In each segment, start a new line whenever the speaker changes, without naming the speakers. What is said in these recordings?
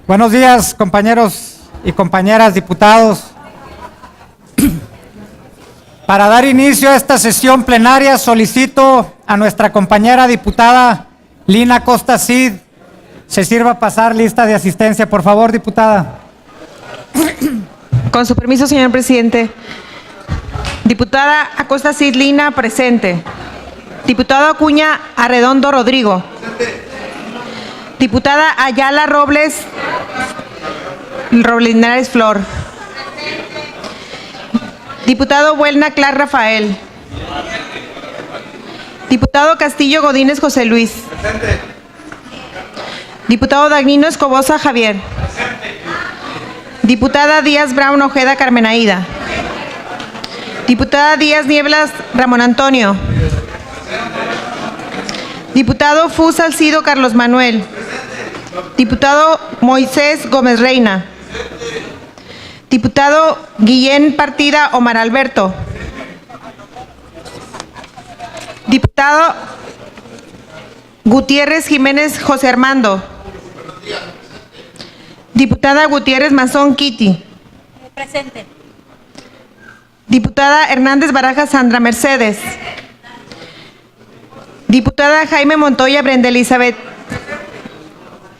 Buenos días, compañeros y compañeras diputados. Para dar inicio a esta sesión plenaria, solicito a nuestra compañera diputada Lina Acosta Cid se sirva pasar lista de asistencia. Por favor, diputada.
Con su permiso, señor presidente. Diputada Acosta Cid Lina, presente. Diputado Acuña Arredondo Rodrigo. Diputada Ayala Robles Linares Flor. Diputado Buelna Clar Rafael. Diputado Castillo Godínez José Luis. Diputado Dagnino Escobosa Javier. Diputada Díaz Brown Ojeda Carmen Aida. Diputada Díaz Nieblas Ramón Antonio. Diputado Fu Salcido Carlos Manuel. Diputado Moisés Gómez Reina. Diputado Guillén Partida Omar Alberto. Diputado Gutiérrez Jiménez José Armando. Diputada Gutiérrez Mazón Kitty.
Presente.
Diputada Hernández Baraja Sandra Mercedes. Diputada Jaime Montoya Brenda Elizabeth.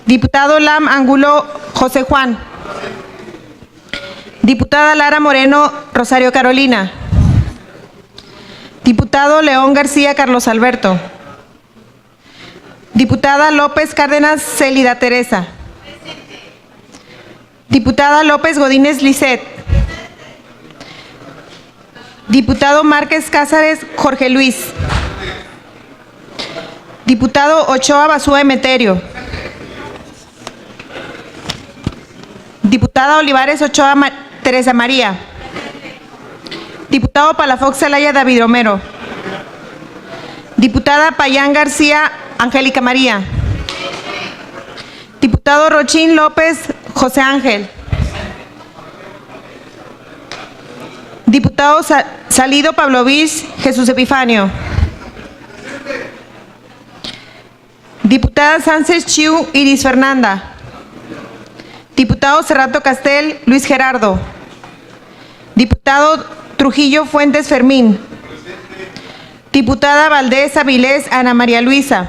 Diputado Lam Angulo José Juan. Diputada Lara Moreno Rosario Carolina. Diputado León García Carlos Alberto. Diputada López Cárdenas Célida Teresa. Diputada López Godínez Lisset. Diputado Márquez Cázares Jorge Luis. Diputado Ochoa Basúa Emeterio. Diputada Olivares Ochoa Teresa María. Diputado Palafox Zelaya David Romero. Diputada Payán García Angélica María. Diputado Rochín López José Ángel. Diputado Salido Pavlovich Jesús Epifanio. Diputada Sánchez Chiu Iris Fernanda. Diputado Cerrato Castel Luis Gerardo. Diputado Trujillo Fuentes Fermín. Diputada Valdés Avilés Ana María Luisa.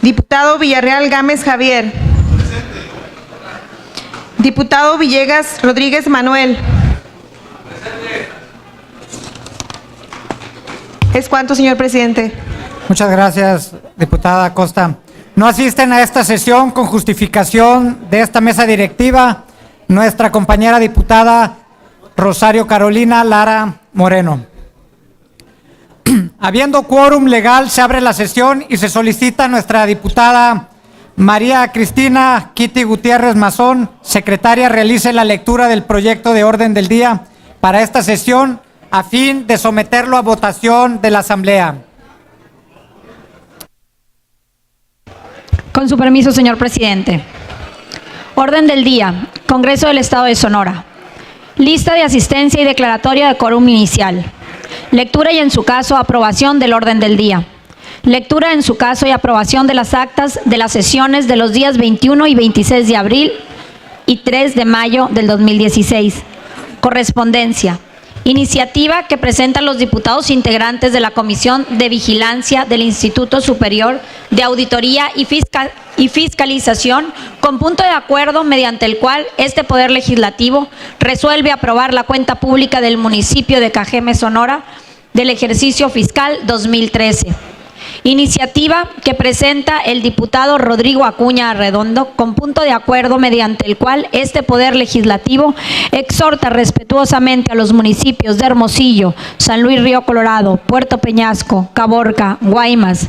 Diputado Villarreal Gámez Javier. Diputado Villegas Rodríguez Manuel. Es cuanto, señor presidente.
Muchas gracias, diputada Acosta. No asisten a esta sesión con justificación de esta mesa directiva nuestra compañera diputada Rosario Carolina Lara Moreno. Habiendo quórum legal, se abre la sesión y se solicita a nuestra diputada María Cristina Kitty Gutiérrez Mazón, secretaria, realice la lectura del proyecto de orden del día para esta sesión a fin de someterlo a votación de la Asamblea.
Con su permiso, señor presidente. Orden del día. Congreso del Estado de Sonora. Lista de asistencia y declaratoria de quórum inicial. Lectura y en su caso aprobación del orden del día. Lectura en su caso y aprobación de las actas de las sesiones de los días 21 y 26 de abril y 3 de mayo del 2016. Correspondencia. Iniciativa que presentan los diputados integrantes de la Comisión de Vigilancia del Instituto Superior de Auditoría y Fiscalización, con punto de acuerdo mediante el cual este Poder Legislativo resuelve aprobar la cuenta pública del municipio de Cajeme, Sonora, del ejercicio fiscal 2013. Iniciativa que presenta el diputado Rodrigo Acuña Arredondo, con punto de acuerdo mediante el cual este Poder Legislativo exhorta respetuosamente a los municipios de Hermosillo, San Luis Río Colorado, Puerto Peñasco, Caborca, Guaymas,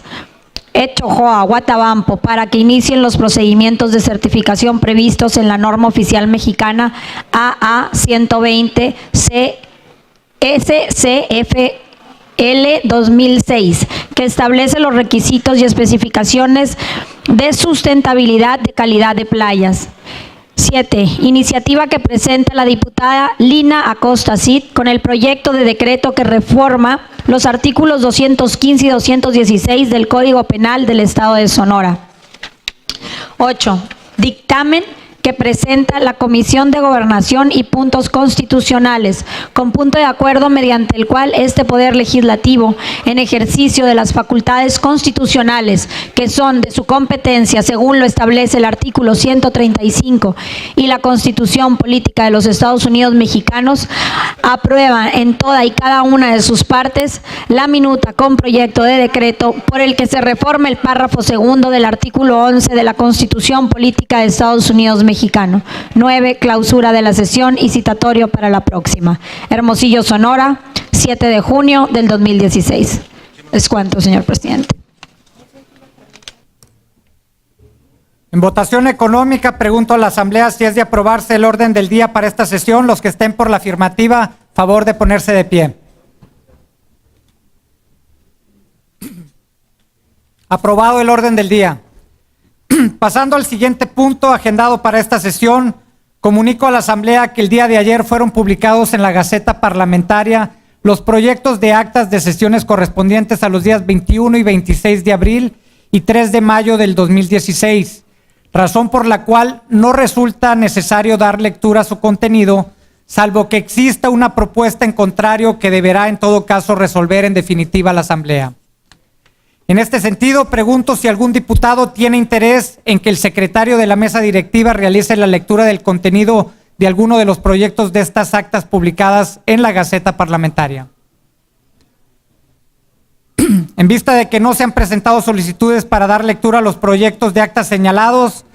Echojoa, Guatabampo, para que inicien los procedimientos de certificación previstos en la norma oficial mexicana AA 120 SCF L 2006, que establece los requisitos y especificaciones de sustentabilidad de calidad de playas. 7. Iniciativa que presenta la diputada Lina Acosta Cid con el proyecto de decreto que reforma los artículos 215 y 216 del Código Penal del Estado de Sonora. 8. Dictamen que presenta la Comisión de Gobernación y Puntos Constitucionales, con punto de acuerdo mediante el cual este Poder Legislativo, en ejercicio de las facultades constitucionales que son de su competencia según lo establece el artículo 135 y la Constitución Política de los Estados Unidos Mexicanos, aprueba en toda y cada una de sus partes la minuta con proyecto de decreto por el que se reforma el párrafo segundo del artículo 11 de la Constitución Política de Estados Unidos Mexicano. 9. Clausura de la sesión y citatorio para la próxima. Hermosillo, Sonora, 7 de junio del 2016. Es cuanto, señor presidente.
En votación económica, pregunto a la Asamblea si es de aprobarse el orden del día para esta sesión. Los que estén por la afirmativa, favor de ponerse de pie. Aprobado el orden del día. Pasando al siguiente punto agendado para esta sesión, comunico a la Asamblea que el día de ayer fueron publicados en la Gaceta Parlamentaria los proyectos de actas de sesiones correspondientes a los días 21 y 26 de abril y 3 de mayo del 2016, razón por la cual no resulta necesario dar lectura a su contenido, salvo que exista una propuesta en contrario que deberá en todo caso resolver en definitiva la Asamblea. En este sentido, pregunto si algún diputado tiene interés en que el secretario de la mesa directiva realice la lectura del contenido de alguno de los proyectos de estas actas publicadas en la Gaceta Parlamentaria. En vista de que no se han presentado solicitudes para dar lectura a los proyectos de actas señalados,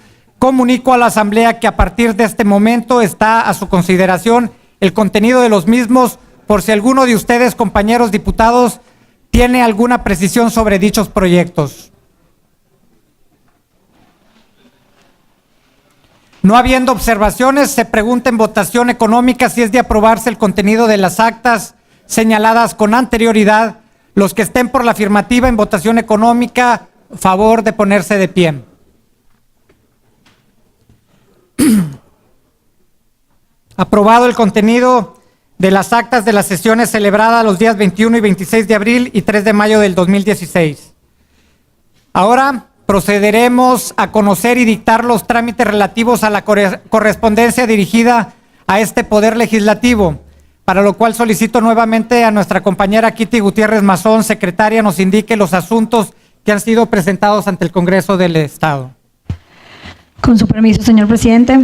comunico a la Asamblea que a partir de este momento está a su consideración el contenido de los mismos, por si alguno de ustedes, compañeros diputados, tiene alguna precisión sobre dichos proyectos. No habiendo observaciones, se pregunta en votación económica si es de aprobarse el contenido de las actas señaladas con anterioridad. Los que estén por la afirmativa en votación económica, favor de ponerse de pie. Aprobado el contenido de las actas de las sesiones celebradas los días 21 y 26 de abril y 3 de mayo del 2016. Ahora procederemos a conocer y dictar los trámites relativos a la correspondencia dirigida a este Poder Legislativo, para lo cual solicito nuevamente a nuestra compañera Kitty Gutiérrez Mazón, secretaria, nos indique los asuntos que han sido presentados ante el Congreso del Estado.
Con su permiso, señor presidente.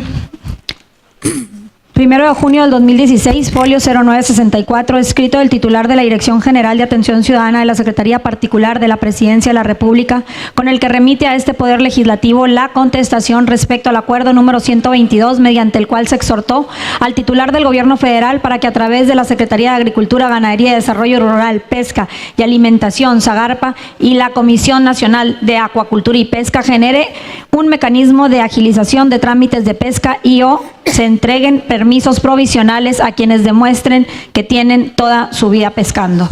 1 de junio del 2016, folio 0964, escrito del titular de la Dirección General de Atención Ciudadana de la Secretaría Particular de la Presidencia de la República, con el que remite a este Poder Legislativo la contestación respecto al acuerdo número 122, mediante el cual se exhortó al titular del Gobierno Federal para que a través de la Secretaría de Agricultura, Ganadería y Desarrollo Rural, Pesca y Alimentación, SAGARPA, y la Comisión Nacional de Acuacultura y Pesca genere un mecanismo de agilización de trámites de pesca y o se entreguen permisos provisionales a quienes demuestren que tienen toda su vida pescando.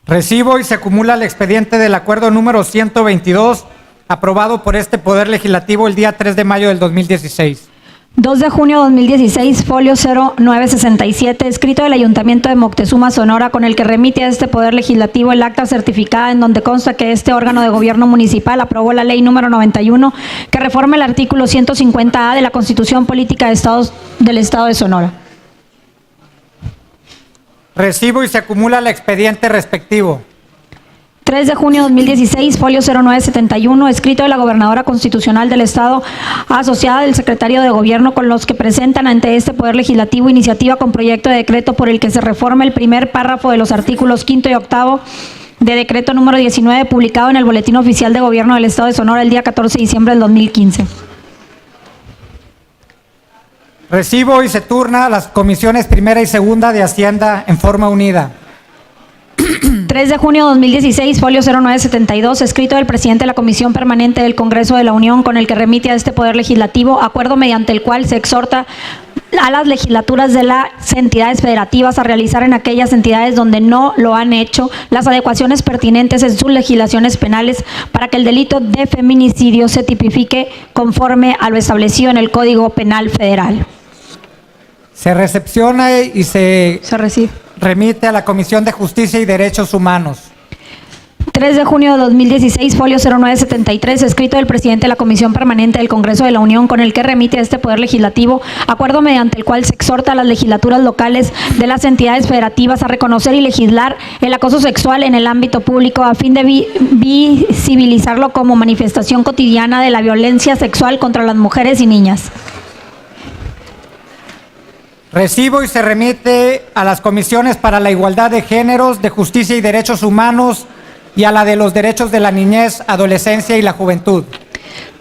Recibo y se acumula el expediente del acuerdo número 122, aprobado por este Poder Legislativo el día 3 de mayo del 2016.
2 de junio de 2016, folio 0967, escrito del Ayuntamiento de Moctezuma, Sonora, con el que remite a este Poder Legislativo el acta certificada en donde consta que este órgano de gobierno municipal aprobó la ley número 91 que reforma el artículo 150A de la Constitución Política del Estado de Sonora.
Recibo y se acumula el expediente respectivo.
3 de junio de 2016, folio 0971, escrito de la Gobernadora Constitucional del Estado, asociada del Secretario de Gobierno, con los que presentan ante este Poder Legislativo iniciativa con proyecto de decreto por el que se reforma el primer párrafo de los artículos 5 y 8 de decreto número 19, publicado en el Boletín Oficial de Gobierno del Estado de Sonora el día 14 de diciembre del 2015.
Recibo y se turna a las comisiones primera y segunda de Hacienda en forma unida.
3 de junio de 2016, folio 0972, escrito del presidente de la Comisión Permanente del Congreso de la Unión, con el que remite a este Poder Legislativo acuerdo mediante el cual se exhorta a las legislaturas de las entidades federativas a realizar en aquellas entidades donde no lo han hecho las adecuaciones pertinentes en sus legislaciones penales para que el delito de feminicidio se tipifique conforme a lo establecido en el Código Penal Federal.
Se recepciona y se
Se recibe.
remite a la Comisión de Justicia y Derechos Humanos.
3 de junio de 2016, folio 0973, escrito del presidente de la Comisión Permanente del Congreso de la Unión, con el que remite a este Poder Legislativo acuerdo mediante el cual se exhorta a las legislaturas locales de las entidades federativas a reconocer y legislar el acoso sexual en el ámbito público a fin de visibilizarlo como manifestación cotidiana de la violencia sexual contra las mujeres y niñas.
Recibo y se remite a las comisiones para la igualdad de géneros, de justicia y derechos humanos y a la de los derechos de la niñez, adolescencia y la juventud.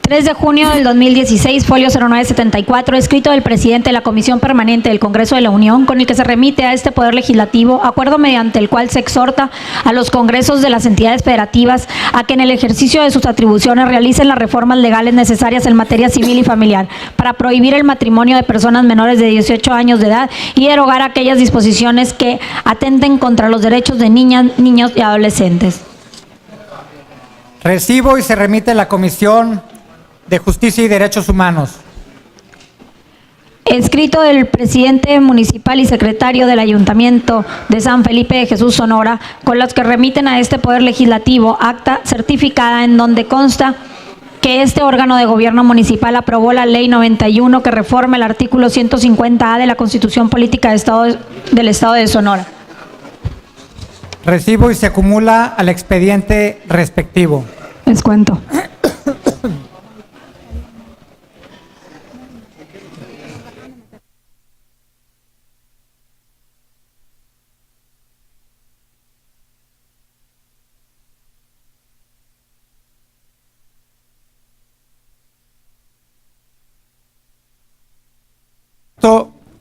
3 de junio del 2016, folio 0974, escrito del presidente de la Comisión Permanente del Congreso de la Unión, con el que se remite a este Poder Legislativo, acuerdo mediante el cual se exhorta a los congresos de las entidades federativas a que en el ejercicio de sus atribuciones realicen las reformas legales necesarias en materia civil y familiar para prohibir el matrimonio de personas menores de 18 años de edad y derogar aquellas disposiciones que atenten contra los derechos de niñas, niños y adolescentes.
Recibo y se remite a la Comisión de Justicia y Derechos Humanos.
Escrito del presidente municipal y secretario del Ayuntamiento de San Felipe de Jesús, Sonora, con los que remiten a este Poder Legislativo acta certificada en donde consta que este órgano de gobierno municipal aprobó la Ley 91 que reforma el artículo 150A de la Constitución Política del Estado de Sonora.
Recibo y se acumula al expediente respectivo.
Les cuento.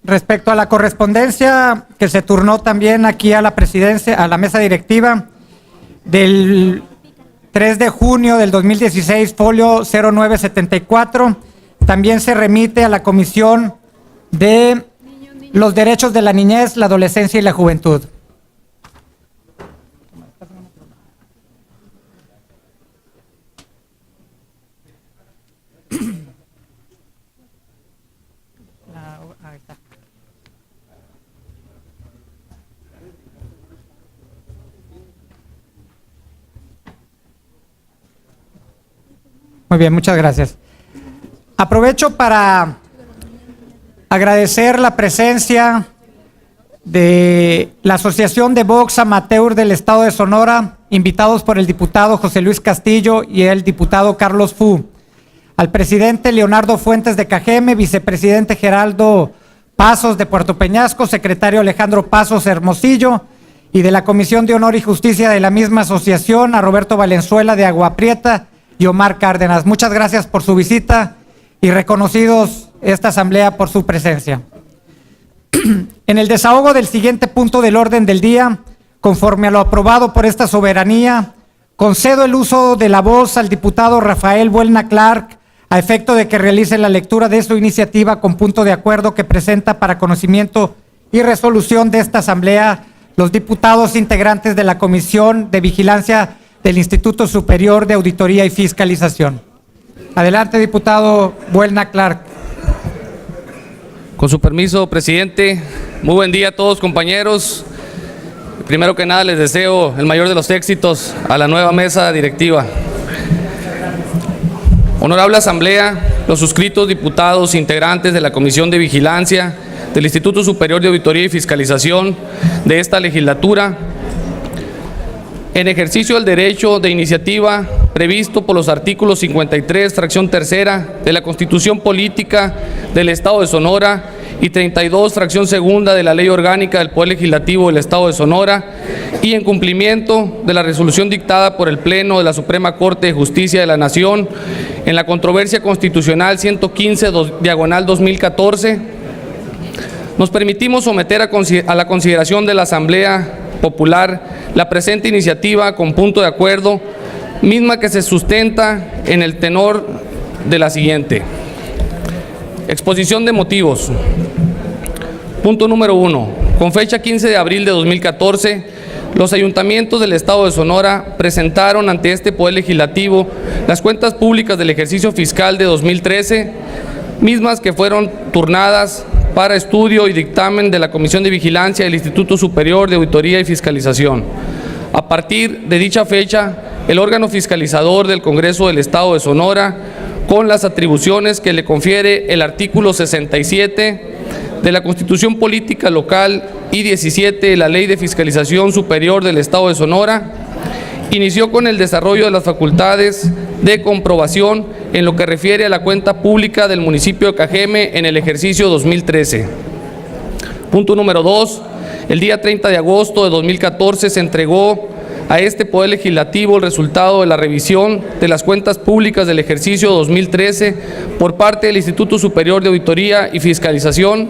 Respecto a la correspondencia que se turnó también aquí a la presidencia, a la mesa directiva, del 3 de junio del 2016, folio 0974, también se remite a la Comisión de los Derechos de la Niñez, la Adolescencia y la Juventud. Muy bien, muchas gracias. Aprovecho para agradecer la presencia de la Asociación de Box Amateur del Estado de Sonora, invitados por el diputado José Luis Castillo y el diputado Carlos Fu, al presidente Leonardo Fuentes de Cajeme, vicepresidente Geraldo Pasos de Puerto Peñasco, secretario Alejandro Pasos Hermosillo, y de la Comisión de Honor y Justicia de la misma asociación, a Roberto Valenzuela de Agua Prieta y Omar Cárdenas. Muchas gracias por su visita y reconocidos esta asamblea por su presencia. En el desahogo del siguiente punto del orden del día, conforme a lo aprobado por esta soberanía, concedo el uso de la voz al diputado Rafael Buelna Clark a efecto de que realice la lectura de su iniciativa con punto de acuerdo que presenta para conocimiento y resolución de esta asamblea los diputados integrantes de la Comisión de Vigilancia del Instituto Superior de Auditoría y Fiscalización. Adelante, diputado Buelna Clark.
Con su permiso, presidente, muy buen día a todos, compañeros. Primero que nada, les deseo el mayor de los éxitos a la nueva mesa directiva. Honorable Asamblea, los suscritos diputados integrantes de la Comisión de Vigilancia del Instituto Superior de Auditoría y Fiscalización de esta legislatura, en ejercicio del derecho de iniciativa previsto por los artículos 53, fracción tercera de la Constitución Política del Estado de Sonora y 32, fracción segunda de la Ley Orgánica del Poder Legislativo del Estado de Sonora, y en cumplimiento de la resolución dictada por el Pleno de la Suprema Corte de Justicia de la Nación en la controversia constitucional 115/2014, nos permitimos someter a la consideración de la Asamblea Popular la presente iniciativa con punto de acuerdo, misma que se sustenta en el tenor de la siguiente. Exposición de motivos. Punto número 1. Con fecha 15 de abril de 2014, los ayuntamientos del Estado de Sonora presentaron ante este Poder Legislativo las cuentas públicas del ejercicio fiscal de 2013, mismas que fueron turnadas para estudio y dictamen de la Comisión de Vigilancia del Instituto Superior de Auditoría y Fiscalización. A partir de dicha fecha, el órgano fiscalizador del Congreso del Estado de Sonora, con las atribuciones que le confiere el artículo 67 de la Constitución Política Local y 17 de la Ley de Fiscalización Superior del Estado de Sonora, inició con el desarrollo de las facultades de comprobación en lo que refiere a la cuenta pública del municipio de Cajeme en el ejercicio 2013. Punto número 2. El día 30 de agosto de 2014 se entregó a este Poder Legislativo el resultado de la revisión de las cuentas públicas del ejercicio 2013 por parte del Instituto Superior de Auditoría y Fiscalización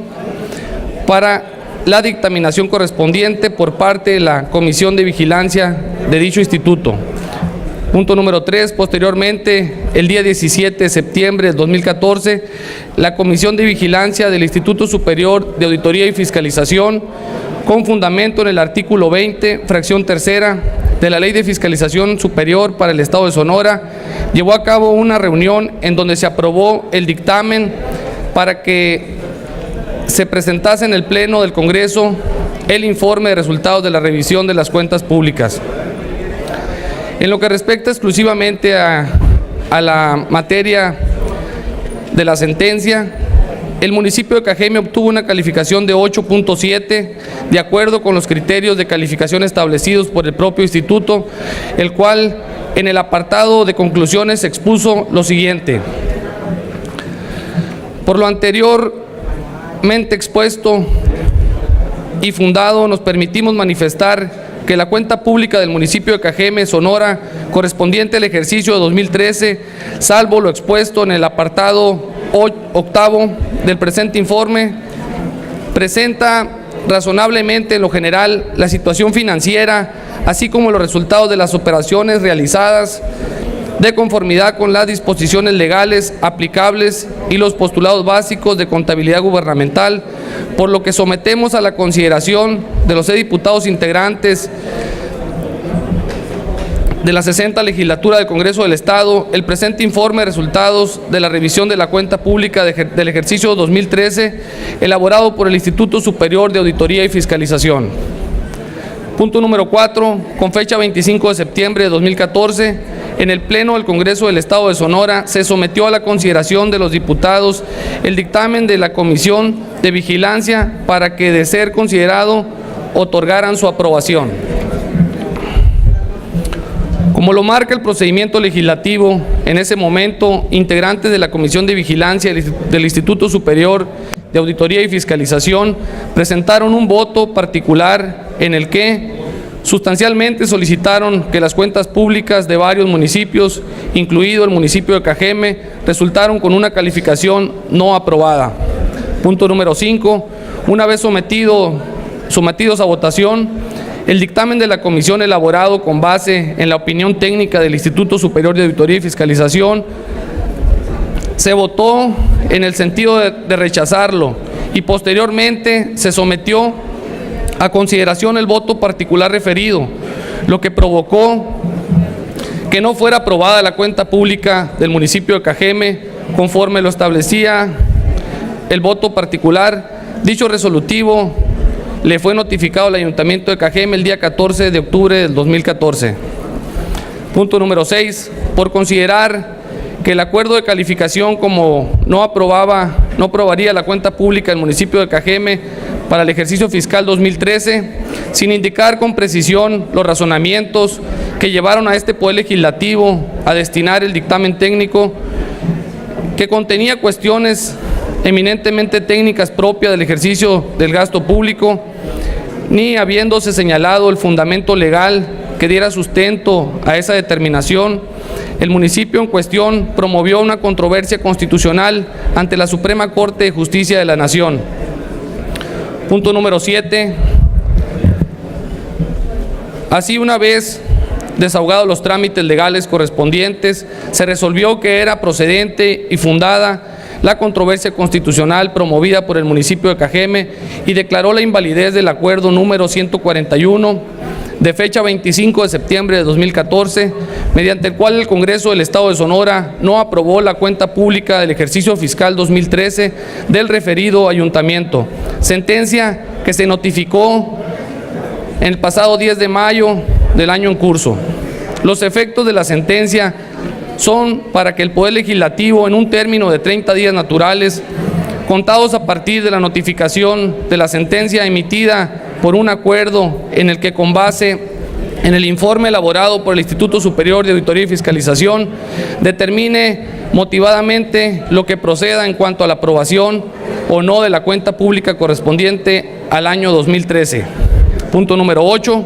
para la dictaminación correspondiente por parte de la Comisión de Vigilancia de dicho instituto. Punto número 3. Posteriormente, el día 17 de septiembre de 2014, la Comisión de Vigilancia del Instituto Superior de Auditoría y Fiscalización, con fundamento en el artículo 20, fracción tercera de la Ley de Fiscalización Superior para el Estado de Sonora, llevó a cabo una reunión en donde se aprobó el dictamen para que se presentase en el Pleno del Congreso el informe de resultados de la revisión de las cuentas públicas. En lo que respecta exclusivamente a la materia de la sentencia, el municipio de Cajeme obtuvo una calificación de 8.7 de acuerdo con los criterios de calificación establecidos por el propio instituto, el cual en el apartado de conclusiones expuso lo siguiente: por lo anteriormente expuesto y fundado, nos permitimos manifestar que la cuenta pública del municipio de Cajeme, Sonora, correspondiente al ejercicio de 2013, salvo lo expuesto en el apartado octavo del presente informe, presenta razonablemente en lo general la situación financiera, así como los resultados de las operaciones realizadas de conformidad con las disposiciones legales aplicables y los postulados básicos de contabilidad gubernamental, por lo que sometemos a la consideración de los diputados integrantes de la 60 legislatura del Congreso del Estado el presente informe de resultados de la revisión de la cuenta pública del ejercicio 2013 elaborado por el Instituto Superior de Auditoría y Fiscalización. Punto número 4. Con fecha 25 de septiembre de 2014, en el Pleno del Congreso del Estado de Sonora se sometió a la consideración de los diputados el dictamen de la Comisión de Vigilancia para que, de ser considerado, otorgaran su aprobación. Como lo marca el procedimiento legislativo, en ese momento, integrantes de la Comisión de Vigilancia del Instituto Superior de Auditoría y Fiscalización presentaron un voto particular en el que sustancialmente solicitaron que las cuentas públicas de varios municipios, incluido el municipio de Cajeme, resultaron con una calificación no aprobada. Punto número 5. Una vez sometidos a votación, el dictamen de la comisión elaborado con base en la opinión técnica del Instituto Superior de Auditoría y Fiscalización se votó en el sentido de rechazarlo y posteriormente se sometió a consideración el voto particular referido, lo que provocó que no fuera aprobada la cuenta pública del municipio de Cajeme conforme lo establecía el voto particular. Dicho resolutivo le fue notificado al Ayuntamiento de Cajeme el día 14 de octubre del 2014. Punto número 6. Por considerar que el acuerdo de calificación como no aprobaría la cuenta pública del municipio de Cajeme para el ejercicio fiscal 2013, sin indicar con precisión los razonamientos que llevaron a este Poder Legislativo a destinar el dictamen técnico, que contenía cuestiones eminentemente técnicas propias del ejercicio del gasto público, ni habiéndose señalado el fundamento legal que diera sustento a esa determinación, el municipio en cuestión promovió una controversia constitucional ante la Suprema Corte de Justicia de la Nación. Punto número 7. Así, una vez desahogados los trámites legales correspondientes, se resolvió que era procedente y fundada la controversia constitucional promovida por el municipio de Cajeme y declaró la invalidez del acuerdo número 141 de fecha 25 de septiembre de 2014, mediante el cual el Congreso del Estado de Sonora no aprobó la cuenta pública del ejercicio fiscal 2013 del referido ayuntamiento, sentencia que se notificó en el pasado 10 de mayo del año en curso. Los efectos de la sentencia son para que el Poder Legislativo, en un término de 30 días naturales, contados a partir de la notificación de la sentencia emitida por un acuerdo en el que, con base en el informe elaborado por el Instituto Superior de Auditoría y Fiscalización, determine motivadamente lo que proceda en cuanto a la aprobación o no de la cuenta pública correspondiente al año 2013. Punto número 8.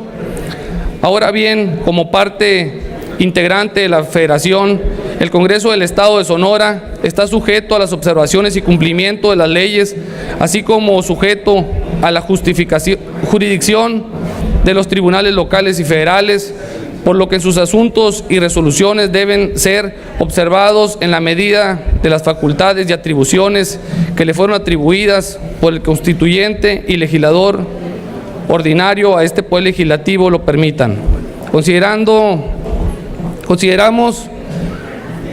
Ahora bien, como parte integrante de la Federación, el Congreso del Estado de Sonora está sujeto a las observaciones y cumplimiento de las leyes, así como sujeto a la jurisdicción de los tribunales locales y federales, por lo que sus asuntos y resoluciones deben ser observados en la medida de las facultades y atribuciones que le fueron atribuidas por el constituyente y legislador ordinario a este Poder Legislativo lo permitan. Consideramos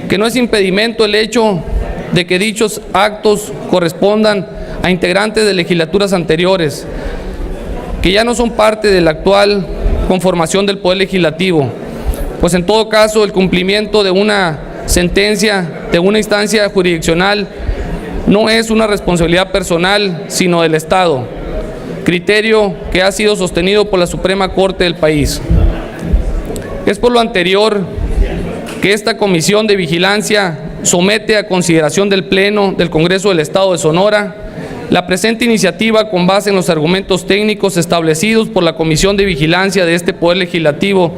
que no es impedimento el hecho de que dichos actos correspondan a integrantes de legislaturas anteriores, que ya no son parte de la actual conformación del Poder Legislativo, pues en todo caso el cumplimiento de una sentencia de una instancia jurisdiccional no es una responsabilidad personal, sino del Estado, criterio que ha sido sostenido por la Suprema Corte del país. Es por lo anterior que esta Comisión de Vigilancia somete a consideración del Pleno del Congreso del Estado de Sonora la presente iniciativa con base en los argumentos técnicos establecidos por la Comisión de Vigilancia de este Poder Legislativo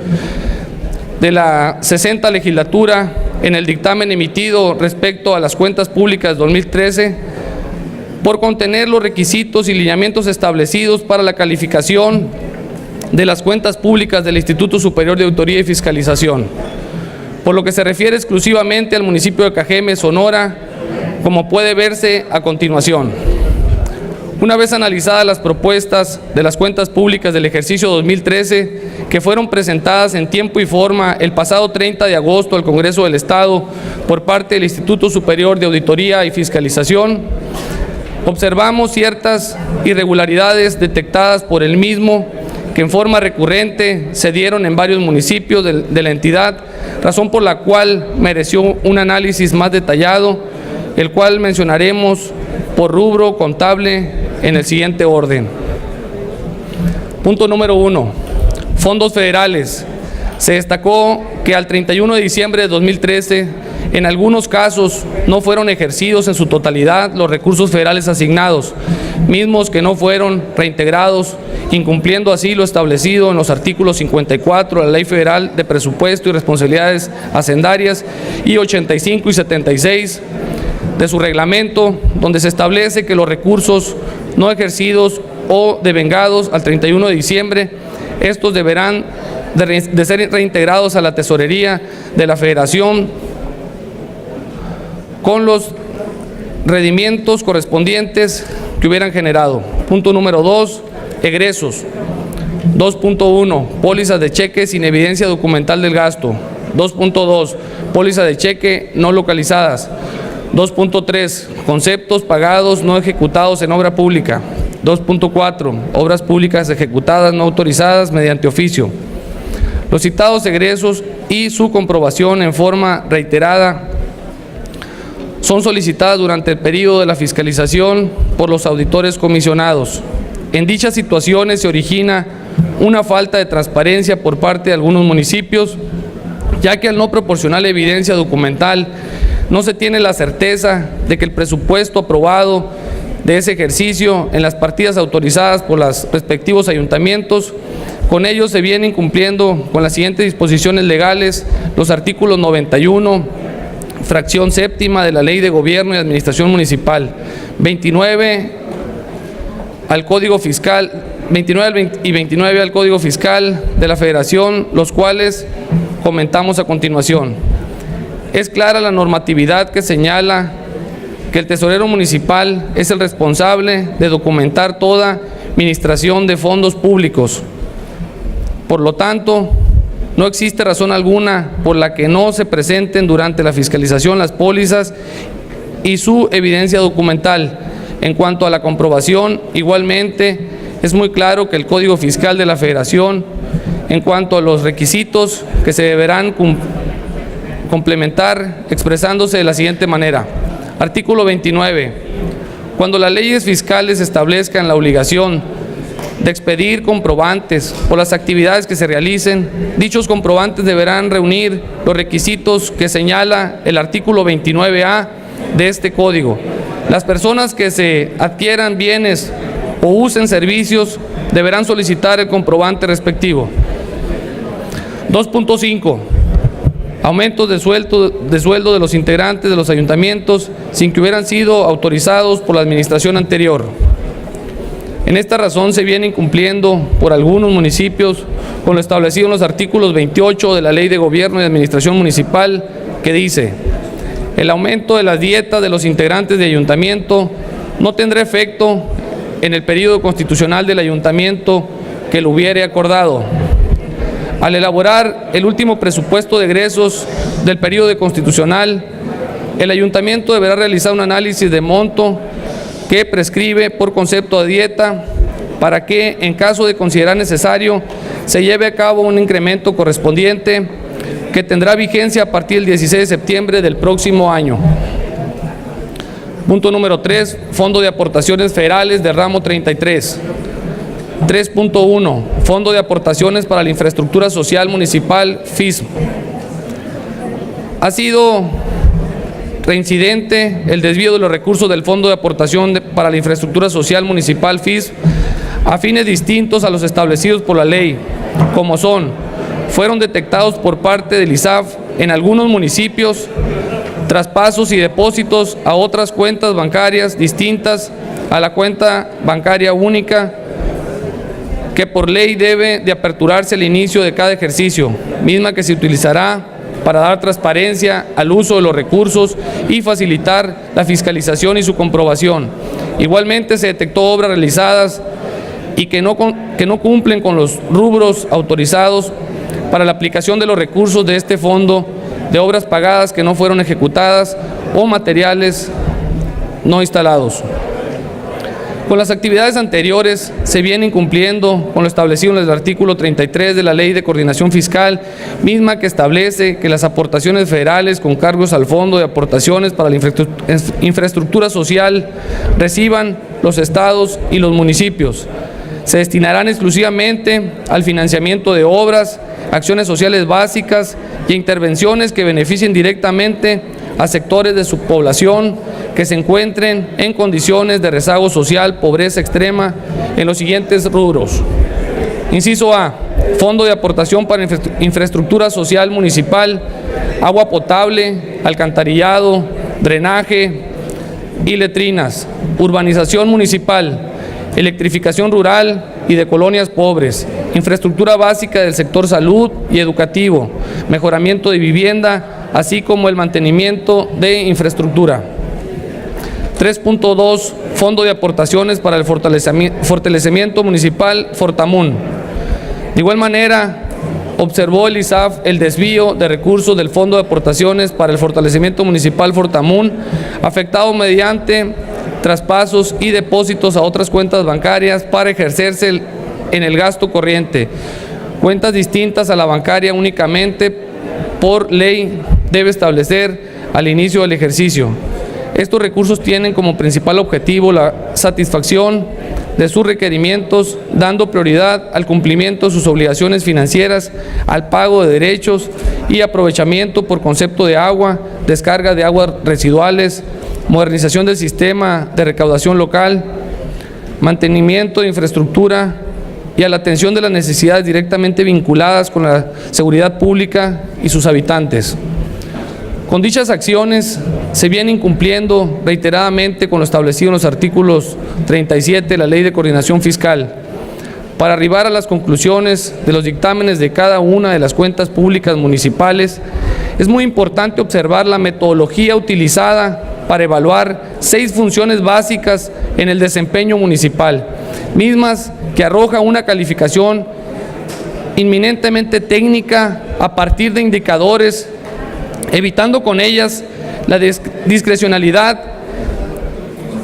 de la 60 legislatura en el dictamen emitido respecto a las cuentas públicas 2013, por contener los requisitos y lineamientos establecidos para la calificación de las cuentas públicas del Instituto Superior de Auditoría y Fiscalización. Por lo que se refiere exclusivamente al municipio de Cajeme, Sonora, como puede verse a continuación. Una vez analizadas las propuestas de las cuentas públicas del ejercicio 2013, que fueron presentadas en tiempo y forma el pasado 30 de agosto al Congreso del Estado por parte del Instituto Superior de Auditoría y Fiscalización, observamos ciertas irregularidades detectadas por el mismo que en forma recurrente se dieron en varios municipios de la entidad, razón por la cual mereció un análisis más detallado, el cual mencionaremos por rubro contable en el siguiente orden. Punto número 1. Fondos federales. Se destacó que al 31 de diciembre de 2013, en algunos casos no fueron ejercidos en su totalidad los recursos federales asignados, mismos que no fueron reintegrados, incumpliendo así lo establecido en los artículos 54 de la Ley Federal de Presupuesto y Responsabilidades Hacendarias y 85 y 76 de su reglamento, donde se establece que los recursos no ejercidos o devengados al 31 de diciembre, estos deberán de ser reintegrados a la tesorería de la Federación con los rendimientos correspondientes que hubieran generado. Punto número 2, egresos. 2.1, pólizas de cheque sin evidencia documental del gasto. 2.2, pólizas de cheque no localizadas. 2.3, conceptos pagados no ejecutados en obra pública. 2.4, obras públicas ejecutadas no autorizadas mediante oficio. Los citados egresos y su comprobación en forma reiterada son solicitadas durante el periodo de la fiscalización por los auditores comisionados. En dichas situaciones se origina una falta de transparencia por parte de algunos municipios, ya que al no proporcionar evidencia documental no se tiene la certeza de que el presupuesto aprobado de ese ejercicio en las partidas autorizadas por los respectivos ayuntamientos, con ello se viene incumpliendo con las siguientes disposiciones legales, los artículos 91, fracción séptima de la Ley de Gobierno y Administración Municipal, 29 al Código Fiscal, 29 y 29 al Código Fiscal de la Federación, los cuales comentamos a continuación. Es clara la normatividad que señala que el tesorero municipal es el responsable de documentar toda administración de fondos públicos. Por lo tanto, no existe razón alguna por la que no se presenten durante la fiscalización las pólizas y su evidencia documental. En cuanto a la comprobación, igualmente es muy claro que el Código Fiscal de la Federación, en cuanto a los requisitos que se deberán complementar, expresándose de la siguiente manera. Artículo 29. Cuando las leyes fiscales establezcan la obligación de expedir comprobantes por las actividades que se realicen, dichos comprobantes deberán reunir los requisitos que señala el artículo 29A de este Código. Las personas que se adquieran bienes o usen servicios deberán solicitar el comprobante respectivo. 2.5. Aumentos de sueldo de los integrantes de los ayuntamientos sin que hubieran sido autorizados por la administración anterior. En esta razón se viene incumpliendo por algunos municipios con lo establecido en los artículos 28 de la Ley de Gobierno y Administración Municipal, que dice: el aumento de las dietas de los integrantes de ayuntamiento no tendrá efecto en el periodo constitucional del ayuntamiento que lo hubiere acordado. Al elaborar el último presupuesto de egresos del periodo constitucional, el ayuntamiento deberá realizar un análisis de monto que prescribe por concepto de dieta para que, en caso de considerar necesario, se lleve a cabo un incremento correspondiente que tendrá vigencia a partir del 16 de septiembre del próximo año. Punto número 3. Fondo de aportaciones federales de ramo 33. 3.1. Fondo de aportaciones para la infraestructura social municipal, FISM. Ha sido reincidente el desvío de los recursos del Fondo de Aportación para la Infraestructura Social Municipal, FISM, a fines distintos a los establecidos por la ley, como fueron detectados por parte del ISAF en algunos municipios traspasos y depósitos a otras cuentas bancarias distintas a la cuenta bancaria única que por ley debe de aperturarse al inicio de cada ejercicio, misma que se utilizará para dar transparencia al uso de los recursos y facilitar la fiscalización y su comprobación. Igualmente se detectó obras realizadas y que no cumplen con los rubros autorizados para la aplicación de los recursos de este fondo, de obras pagadas que no fueron ejecutadas o materiales no instalados. Con las actividades anteriores se viene incumpliendo con lo establecido en el artículo 33 de la Ley de Coordinación Fiscal, misma que establece que las aportaciones federales con cargos al Fondo de Aportaciones para la Infraestructura Social reciban los estados y los municipios. Se destinarán exclusivamente al financiamiento de obras, acciones sociales básicas y intervenciones que beneficien directamente a sectores de su población que se encuentren en condiciones de rezago social, pobreza extrema, en los siguientes rubros. Inciso A. Fondo de aportación para infraestructura social municipal, agua potable, alcantarillado, drenaje y letrinas, urbanización municipal, electrificación rural y de colonias pobres, infraestructura básica del sector salud y educativo, mejoramiento de vivienda, así como el mantenimiento de infraestructura. 3.2. Fondo de aportaciones para el fortalecimiento municipal, Fortamun. De igual manera, observó el ISAF el desvío de recursos del Fondo de aportaciones para el fortalecimiento municipal, Fortamun, afectado mediante traspasos y depósitos a otras cuentas bancarias para ejercerse en el gasto corriente. Cuentas distintas a la bancaria únicamente por ley debe establecer al inicio del ejercicio. Estos recursos tienen como principal objetivo la satisfacción de sus requerimientos, dando prioridad al cumplimiento de sus obligaciones financieras, al pago de derechos y aprovechamiento por concepto de agua, descarga de aguas residuales, modernización del sistema de recaudación local, mantenimiento de infraestructura y a la atención de las necesidades directamente vinculadas con la seguridad pública y sus habitantes. Con dichas acciones se viene incumpliendo reiteradamente con lo establecido en los artículos 37 de la Ley de Coordinación Fiscal. Para arribar a las conclusiones de los dictámenes de cada una de las cuentas públicas municipales, es muy importante observar la metodología utilizada para evaluar 6 funciones básicas en el desempeño municipal, mismas que arroja una calificación inminentemente técnica a partir de indicadores, evitando con ellas la discrecionalidad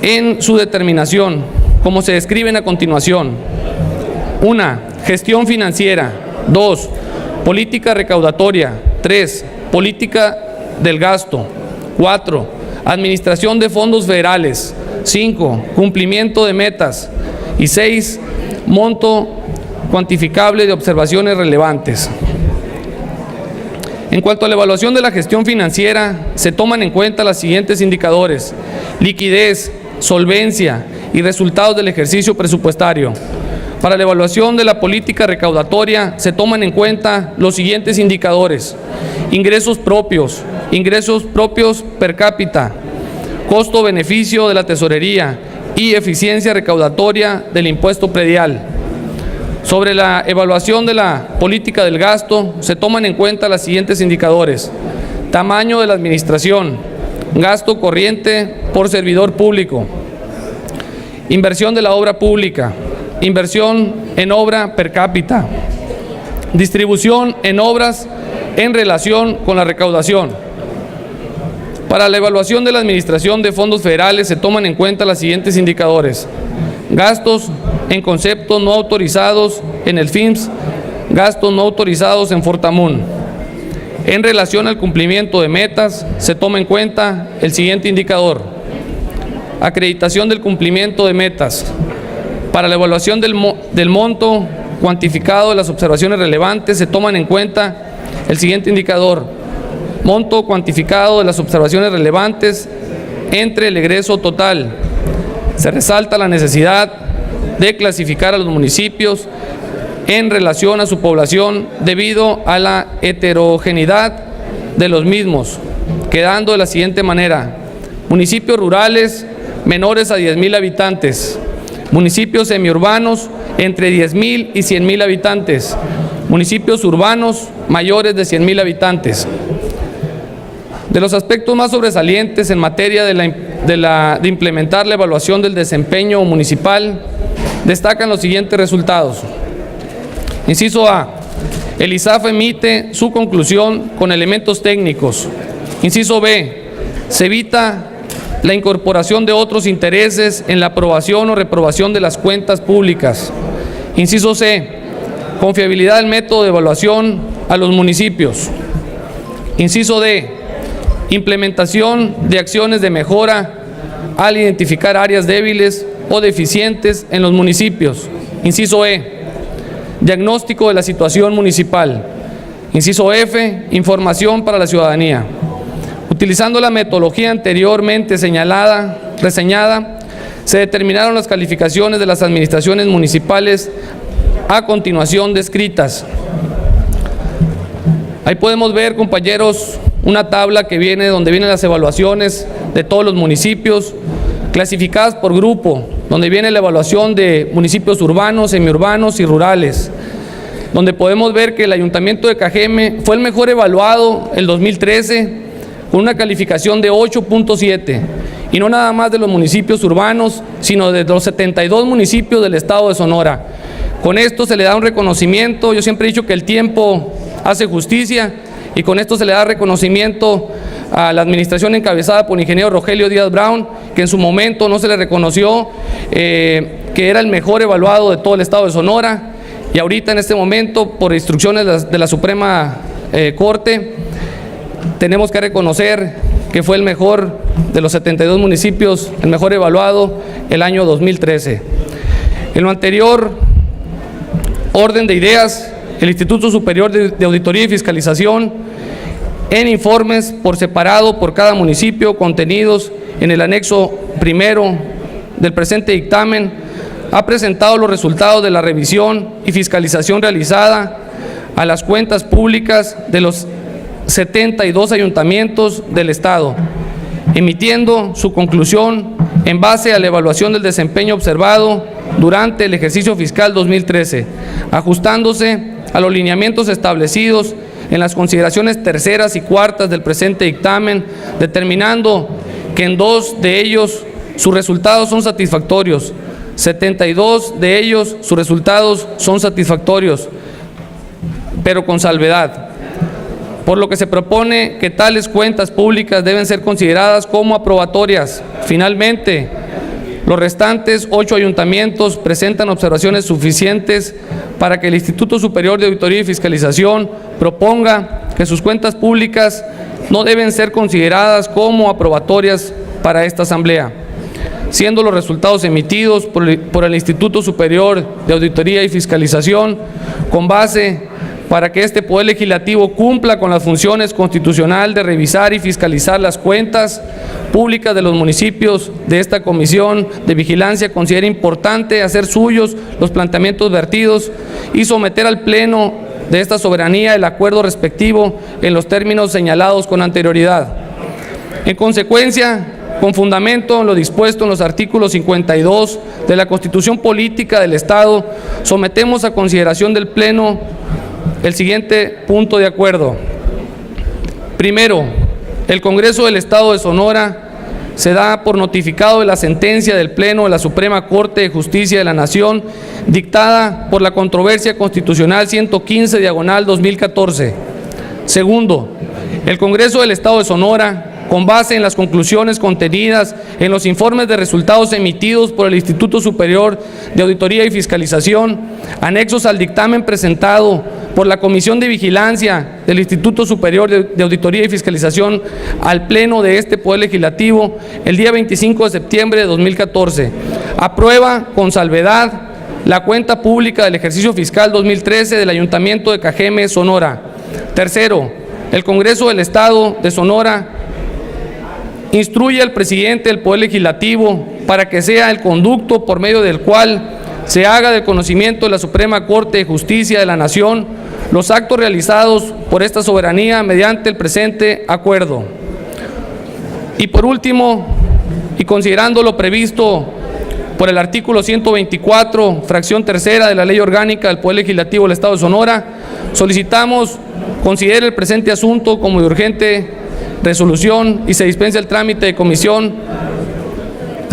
en su determinación, como se describen a continuación. 1. Gestión financiera. 2. Política recaudatoria. 3. Política del gasto. 4. Administración de fondos federales. 5. Cumplimiento de metas. Y 6. Monto cuantificable de observaciones relevantes. En cuanto a la evaluación de la gestión financiera, se toman en cuenta los siguientes indicadores: liquidez, solvencia y resultados del ejercicio presupuestario. Para la evaluación de la política recaudatoria, se toman en cuenta los siguientes indicadores: ingresos propios per cápita, costo-beneficio de la tesorería y eficiencia recaudatoria del impuesto predial. Sobre la evaluación de la política del gasto, se toman en cuenta los siguientes indicadores: tamaño de la administración, gasto corriente por servidor público, inversión de la obra pública, inversión en obra per cápita, distribución en obras en relación con la recaudación. Para la evaluación de la administración de fondos federales se toman en cuenta los siguientes indicadores: gastos en conceptos no autorizados en el FIMS, gastos no autorizados en Fortamun. En relación al cumplimiento de metas, se toma en cuenta el siguiente indicador: acreditación del cumplimiento de metas. Para la evaluación del monto cuantificado de las observaciones relevantes, se toman en cuenta el siguiente indicador: monto cuantificado de las observaciones relevantes entre el egreso total. Se resalta la necesidad de clasificar a los municipios en relación a su población debido a la heterogeneidad de los mismos, quedando de la siguiente manera: municipios rurales menores a 10,000 habitantes, municipios semiurbanos entre 10,000 y 100,000 habitantes, municipios urbanos mayores de 100,000 habitantes. De los aspectos más sobresalientes en materia de implementar la evaluación del desempeño municipal, destacan los siguientes resultados. Inciso A: el ISAF emite su conclusión con elementos técnicos. Inciso B: se evita la incorporación de otros intereses en la aprobación o reprobación de las cuentas públicas. Inciso C: confiabilidad del método de evaluación a los municipios. Inciso D: implementación de acciones de mejora al identificar áreas débiles o deficientes en los municipios. Inciso E: diagnóstico de la situación municipal. Inciso F: información para la ciudadanía. Utilizando la metodología anteriormente reseñada, se determinaron las calificaciones de las administraciones municipales a continuación descritas. Ahí podemos ver, compañeros, una tabla donde vienen las evaluaciones de todos los municipios, clasificadas por grupo, donde viene la evaluación de municipios urbanos, semiurbanos y rurales, donde podemos ver que el Ayuntamiento de Cajeme fue el mejor evaluado el 2013, con una calificación de 8.7, y no nada más de los municipios urbanos, sino de los 72 municipios del estado de Sonora. Con esto se le da un reconocimiento. Yo siempre he dicho que el tiempo hace justicia, y con esto se le da reconocimiento a la administración encabezada por el ingeniero Rogelio Díaz Brown, que en su momento no se le reconoció que era el mejor evaluado de todo el estado de Sonora, y ahorita en este momento, por instrucciones de la Suprema Corte, tenemos que reconocer que fue el mejor de los 72 municipios, el mejor evaluado el año 2013. En lo anterior orden de ideas, el Instituto Superior de Auditoría y Fiscalización, en informes por separado por cada municipio contenidos en el anexo primero del presente dictamen, ha presentado los resultados de la revisión y fiscalización realizada a las cuentas públicas de los 72 ayuntamientos del estado, emitiendo su conclusión en base a la evaluación del desempeño observado durante el ejercicio fiscal 2013, ajustándose a los lineamientos establecidos en las consideraciones terceras y cuartas del presente dictamen, determinando que en 2 de ellos sus resultados son satisfactorios, 72 de ellos sus resultados son satisfactorios, pero con salvedad, por lo que se propone que tales cuentas públicas deben ser consideradas como aprobatorias. Finalmente, Los restantes 8 ayuntamientos presentan observaciones suficientes para que el Instituto Superior de Auditoría y Fiscalización proponga que sus cuentas públicas no deben ser consideradas como aprobatorias para esta Asamblea, siendo los resultados emitidos por el Instituto Superior de Auditoría y Fiscalización con base para que este Poder Legislativo cumpla con las funciones constitucionales de revisar y fiscalizar las cuentas públicas de los municipios. De esta Comisión de Vigilancia considera importante hacer suyos los planteamientos vertidos y someter al Pleno de esta soberanía el acuerdo respectivo en los términos señalados con anterioridad. En consecuencia, con fundamento en lo dispuesto en los artículos 52 de la Constitución Política del Estado, sometemos a consideración del Pleno el siguiente punto de acuerdo. Primero, el Congreso del Estado de Sonora se da por notificado de la sentencia del Pleno de la Suprema Corte de Justicia de la Nación, dictada por la controversia constitucional 115/2014. Segundo, el Congreso del Estado de Sonora, con base en las conclusiones contenidas en los informes de resultados emitidos por el Instituto Superior de Auditoría y Fiscalización, anexos al dictamen presentado por la Comisión de Vigilancia del Instituto Superior de Auditoría y Fiscalización al Pleno de este Poder Legislativo el día 25 de septiembre de 2014, aprueba con salvedad la cuenta pública del ejercicio fiscal 2013 del Ayuntamiento de Cajeme, Sonora. Tercero, el Congreso del Estado de Sonora instruye al presidente del Poder Legislativo para que sea el conducto por medio del cual se haga del conocimiento de la Suprema Corte de Justicia de la Nación los actos realizados por esta soberanía mediante el presente acuerdo. Y por último, y considerando lo previsto por el artículo 124, fracción tercera de la Ley Orgánica del Poder Legislativo del Estado de Sonora, solicitamos considere el presente asunto como de urgente resolución y se dispense el trámite de comisión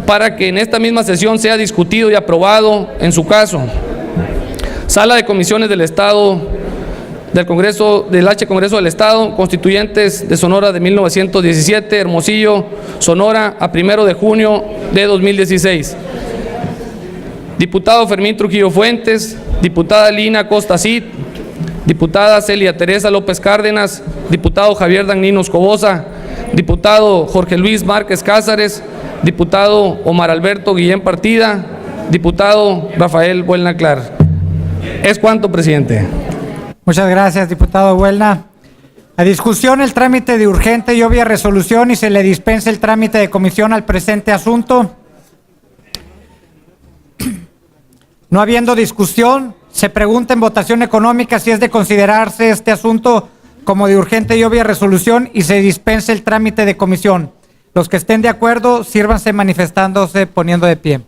para que en esta misma sesión sea discutido y aprobado en su caso. Sala de Comisiones del Estado del Congreso del Congreso del Estado, Constituyentes de Sonora de 1917, Hermosillo, Sonora, a 1 de junio de 2016. Diputado Fermín Trujillo Fuentes, diputada Lina Costa Cid, diputada Celia Teresa López Cárdenas, diputado Javier Dagnino Escobosa, diputado Jorge Luis Márquez Cázares, diputado Omar Alberto Guillén Partida, diputado Rafael Buelna Clar. Es cuanto, presidente.
Muchas gracias, diputado Buelna. A discusión el trámite de urgente y obvia resolución y se le dispensa el trámite de comisión al presente asunto. No habiendo discusión, se pregunta en votación económica si es de considerarse este asunto como de urgente y obvia resolución y se dispense el trámite de comisión. Los que estén de acuerdo, sírvanse manifestándose poniendo de pie.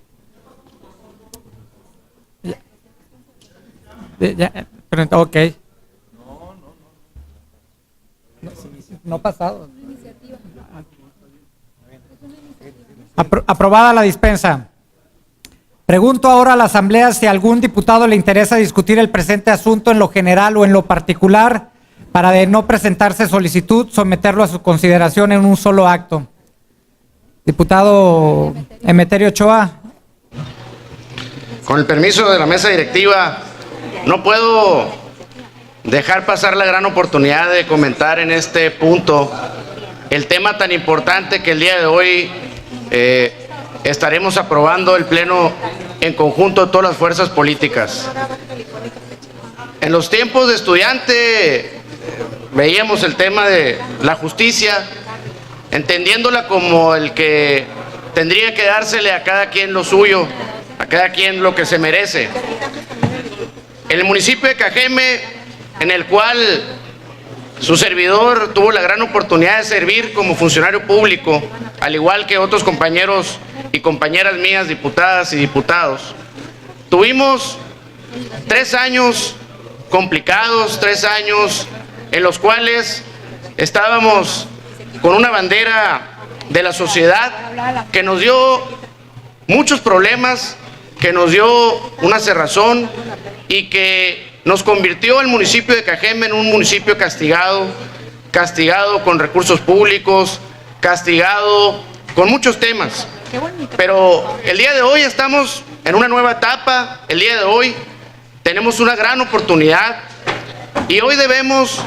Ok. No pasado. Aprobada la dispensa. Pregunto ahora a la Asamblea si a algún diputado le interesa discutir el presente asunto en lo general o en lo particular, para de no presentarse solicitud, someterlo a su consideración en un solo acto. Diputado Emeterio Ochoa.
Con el permiso de la mesa directiva, no puedo dejar pasar la gran oportunidad de comentar en este punto el tema tan importante que el día de hoy estaremos aprobando el Pleno en conjunto de todas las fuerzas políticas. En los tiempos de estudiante veíamos el tema de la justicia, entendiéndola como el que tendría que dársele a cada quien lo suyo, a cada quien lo que se merece. En el municipio de Cajeme, en el cual su servidor tuvo la gran oportunidad de servir como funcionario público, al igual que otros compañeros y compañeras mías, diputadas y diputados. Tuvimos 3 años complicados, 3 años en los cuales estábamos con una bandera de la sociedad que nos dio muchos problemas, que nos dio una cerrazón y que nos convirtió el municipio de Cajeme en un municipio castigado, castigado con recursos públicos, castigado con muchos temas. Pero el día de hoy estamos en una nueva etapa, el día de hoy tenemos una gran oportunidad y hoy debemos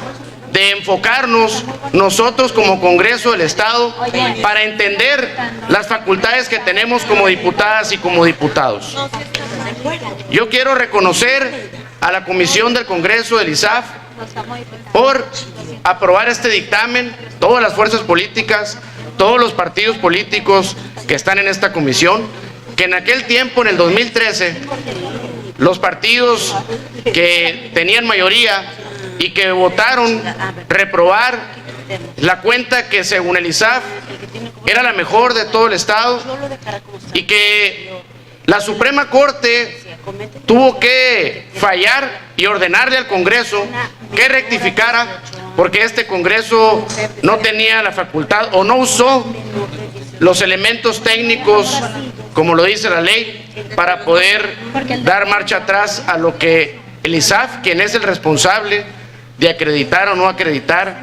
de enfocarnos nosotros como Congreso del Estado para entender las facultades que tenemos como diputadas y como diputados. Yo quiero reconocer a la Comisión del Congreso del ISAF por aprobar este dictamen, todas las fuerzas políticas, todos los partidos políticos que están en esta comisión, que en aquel tiempo, en el 2013, los partidos que tenían mayoría y que votaron reprobar la cuenta que según el ISAF era la mejor de todo el Estado y que la Suprema Corte tuvo que fallar y ordenarle al Congreso que rectificara porque este Congreso no tenía la facultad o no usó los elementos técnicos, como lo dice la ley, para poder dar marcha atrás a lo que el ISAF, quien es el responsable de acreditar o no acreditar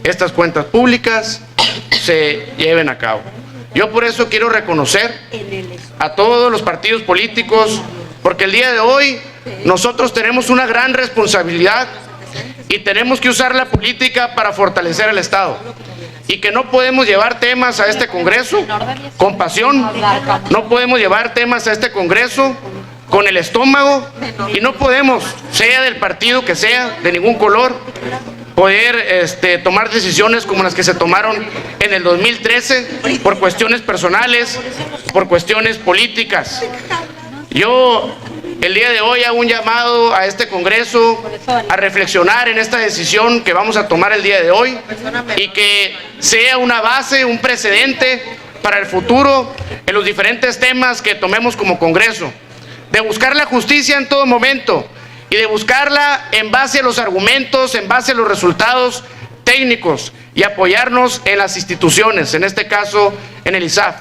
estas cuentas públicas, se lleven a cabo. Yo por eso quiero reconocer a todos los partidos políticos, porque el día de hoy nosotros tenemos una gran responsabilidad y tenemos que usar la política para fortalecer al Estado. Y que no podemos llevar temas a este Congreso con pasión, no podemos llevar temas a este Congreso con el estómago y no podemos, sea del partido que sea, de ningún color, poder tomar decisiones como las que se tomaron en el 2013 por cuestiones personales, por cuestiones políticas. Yo el día de hoy hago un llamado a este Congreso a reflexionar en esta decisión que vamos a tomar el día de hoy y que sea una base, un precedente para el futuro en los diferentes temas que tomemos como Congreso, de buscar la justicia en todo momento y de buscarla en base a los argumentos, en base a los resultados técnicos y apoyarnos en las instituciones, en este caso en el ISAF.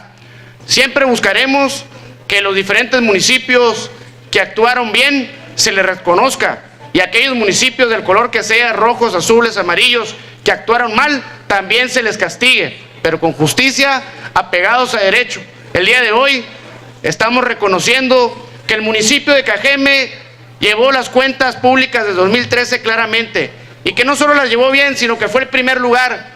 Siempre buscaremos que los diferentes municipios que actuaron bien se les reconozca y aquellos municipios del color que sea, rojos, azules, amarillos, que actuaron mal, también se les castigue, pero con justicia, apegados a derecho. El día de hoy estamos reconociendo que el municipio de Cajeme llevó las cuentas públicas de 2013 claramente y que no solo las llevó bien, sino que fue el primer lugar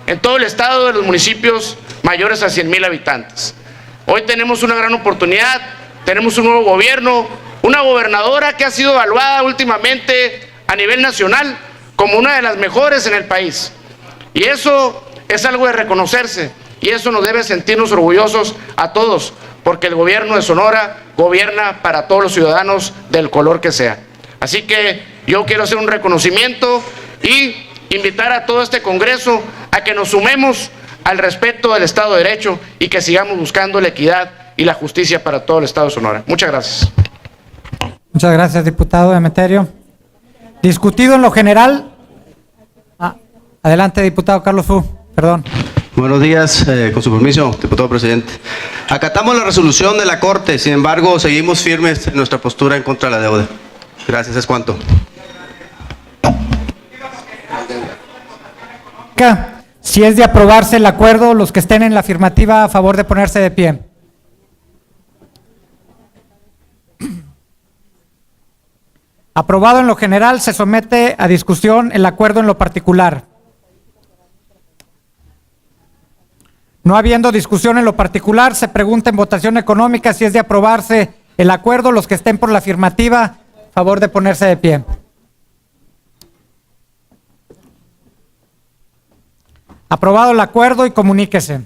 en todo el estado de los municipios mayores a 100,000 habitantes. Hoy tenemos una gran oportunidad, tenemos un nuevo gobierno, una gobernadora que ha sido evaluada últimamente a nivel nacional como una de las mejores en el país. Y eso es algo de reconocerse y eso nos debe sentirnos orgullosos a todos, porque el gobierno de Sonora gobierna para todos los ciudadanos del color que sea. Así que yo quiero hacer un reconocimiento y invitar a todo este Congreso a que nos sumemos al respeto del Estado de Derecho y que sigamos buscando la equidad y la justicia para todo el Estado de Sonora. Muchas gracias.
Muchas gracias, diputado Emeterio. Discutido en lo general. Adelante, diputado Carlos Fu. Perdón.
Buenos días, con su permiso, diputado presidente. Acatamos la resolución de la Corte, sin embargo, seguimos firmes en nuestra postura en contra de la deuda. Gracias, es cuanto.
Si es de aprobarse el acuerdo, los que estén en la afirmativa, a favor de ponerse de pie. Aprobado en lo general, se somete a discusión el acuerdo en lo particular. No habiendo discusión en lo particular, se pregunta en votación económica si es de aprobarse el acuerdo. Los que estén por la afirmativa, a favor de ponerse de pie. Aprobado el acuerdo y comuníquese.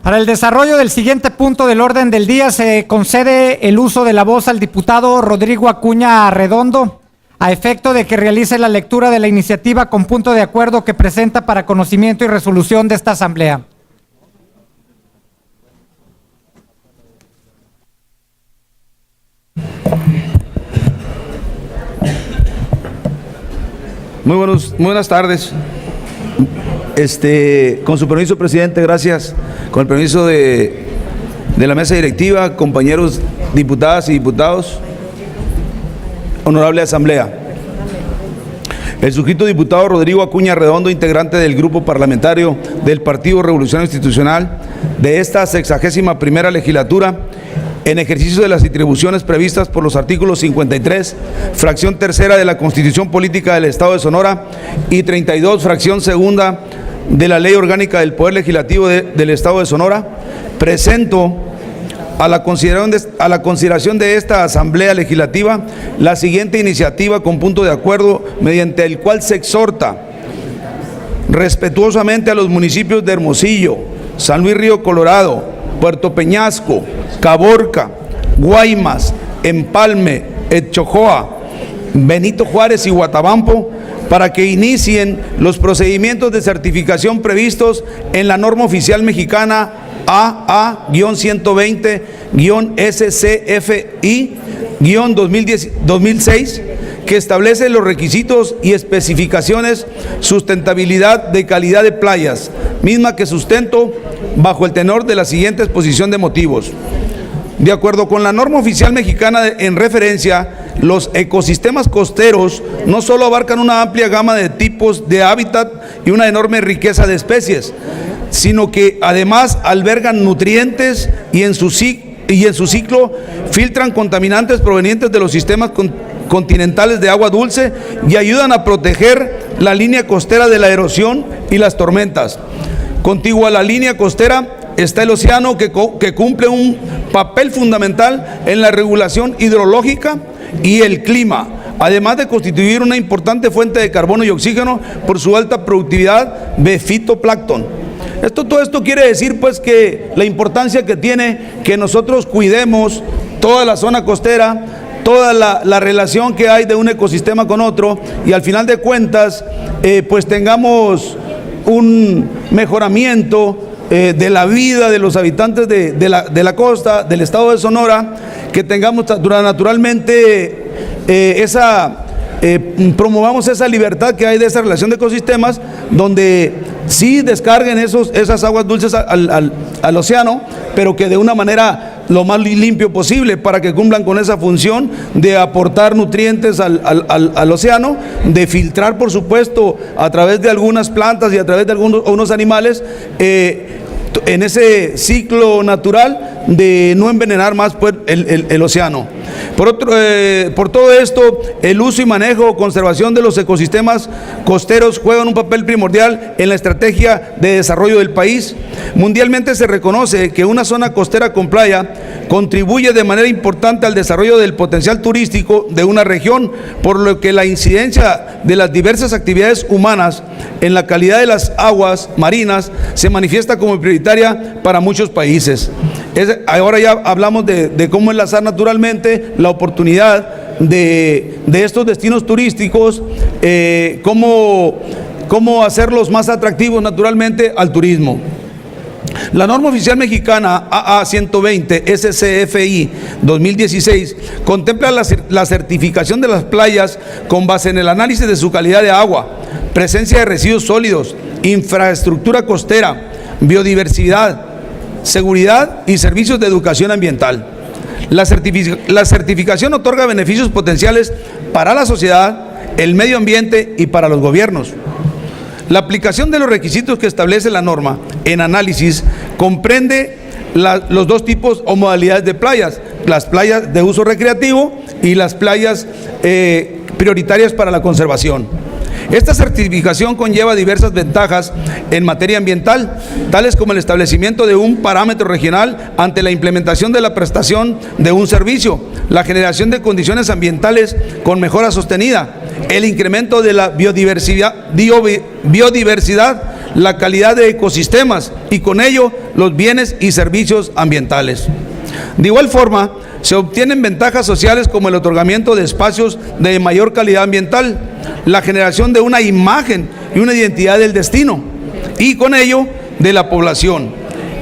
Para el desarrollo del siguiente punto del orden del día, se concede el uso de la voz al diputado Rodrigo Acuña Arredondo, a efecto de que realice la lectura de la iniciativa con punto de acuerdo que presenta para conocimiento y resolución de esta Asamblea.
Muy buenas tardes. Con su permiso, presidente, gracias. Con el permiso de la mesa directiva, compañeros diputadas y diputados, honorable asamblea. El suscrito diputado Rodrigo Acuña Redondo, integrante del grupo parlamentario del Partido Revolucionario Institucional de esta 61ª legislatura, en ejercicio de las atribuciones previstas por los artículos 53, fracción tercera de la Constitución Política del Estado de Sonora y 32, fracción segunda de la Ley Orgánica del Poder Legislativo del Estado de Sonora, presento a la consideración de esta Asamblea Legislativa la siguiente iniciativa con punto de acuerdo, mediante el cual se exhorta respetuosamente a los municipios de Hermosillo, San Luis Río Colorado, Puerto Peñasco, Caborca, Guaymas, Empalme, Etchojoa, Benito Juárez y Guatabampo para que inicien los procedimientos de certificación previstos en la norma oficial mexicana AA-120-SCFI-2006, que establece los requisitos y especificaciones, sustentabilidad de calidad de playas, misma que sustento bajo el tenor de la siguiente exposición de motivos. De acuerdo con la norma oficial mexicana en referencia, los ecosistemas costeros no solo abarcan una amplia gama de tipos de hábitat y una enorme riqueza de especies, sino que además albergan nutrientes y en su ciclo filtran contaminantes provenientes de los sistemas continentales de agua dulce y ayudan a proteger la línea costera de la erosión y las tormentas. Contiguo a la línea costera está el océano, que cumple un papel fundamental en la regulación hidrológica y el clima, además de constituir una importante fuente de carbono y oxígeno por su alta productividad de fitoplancton. Todo esto quiere decir pues que la importancia que tiene que nosotros cuidemos toda la zona costera, toda la relación que hay de un ecosistema con otro, y al final de cuentas pues tengamos un mejoramiento de la vida de los habitantes de la costa, del estado de Sonora, que tengamos naturalmente promovamos esa libertad que hay de esa relación de ecosistemas, donde sí descarguen esas aguas dulces al océano, pero que de una manera lo más limpio posible, para que cumplan con esa función de aportar nutrientes al océano, de filtrar, por supuesto, a través de algunas plantas y a través de unos animales, en ese ciclo natural de no envenenar más pues, el océano. Por todo esto, el uso y manejo o conservación de los ecosistemas costeros juegan un papel primordial en la estrategia de desarrollo del país. Mundialmente se reconoce que una zona costera con playa contribuye de manera importante al desarrollo del potencial turístico de una región, por lo que la incidencia de las diversas actividades humanas en la calidad de las aguas marinas se manifiesta como prioritaria para muchos países. Ahora ya hablamos de cómo enlazar naturalmente la oportunidad de estos destinos turísticos, cómo hacerlos más atractivos naturalmente al turismo. La norma oficial mexicana AA-120 SCFI 2016 contempla la certificación de las playas con base en el análisis de su calidad de agua, presencia de residuos sólidos, infraestructura costera, biodiversidad, seguridad y servicios de educación ambiental. La certificación otorga beneficios potenciales para la sociedad, el medio ambiente y para los gobiernos. La aplicación de los requisitos que establece la norma en análisis comprende los dos tipos o modalidades de playas: las playas de uso recreativo y las playas prioritarias para la conservación. Esta certificación conlleva diversas ventajas en materia ambiental, tales como el establecimiento de un parámetro regional ante la implementación de la prestación de un servicio, la generación de condiciones ambientales con mejora sostenida, el incremento de la biodiversidad, la calidad de ecosistemas y con ello los bienes y servicios ambientales. De igual forma, se obtienen ventajas sociales como el otorgamiento de espacios de mayor calidad ambiental, la generación de una imagen y una identidad del destino y con ello de la población,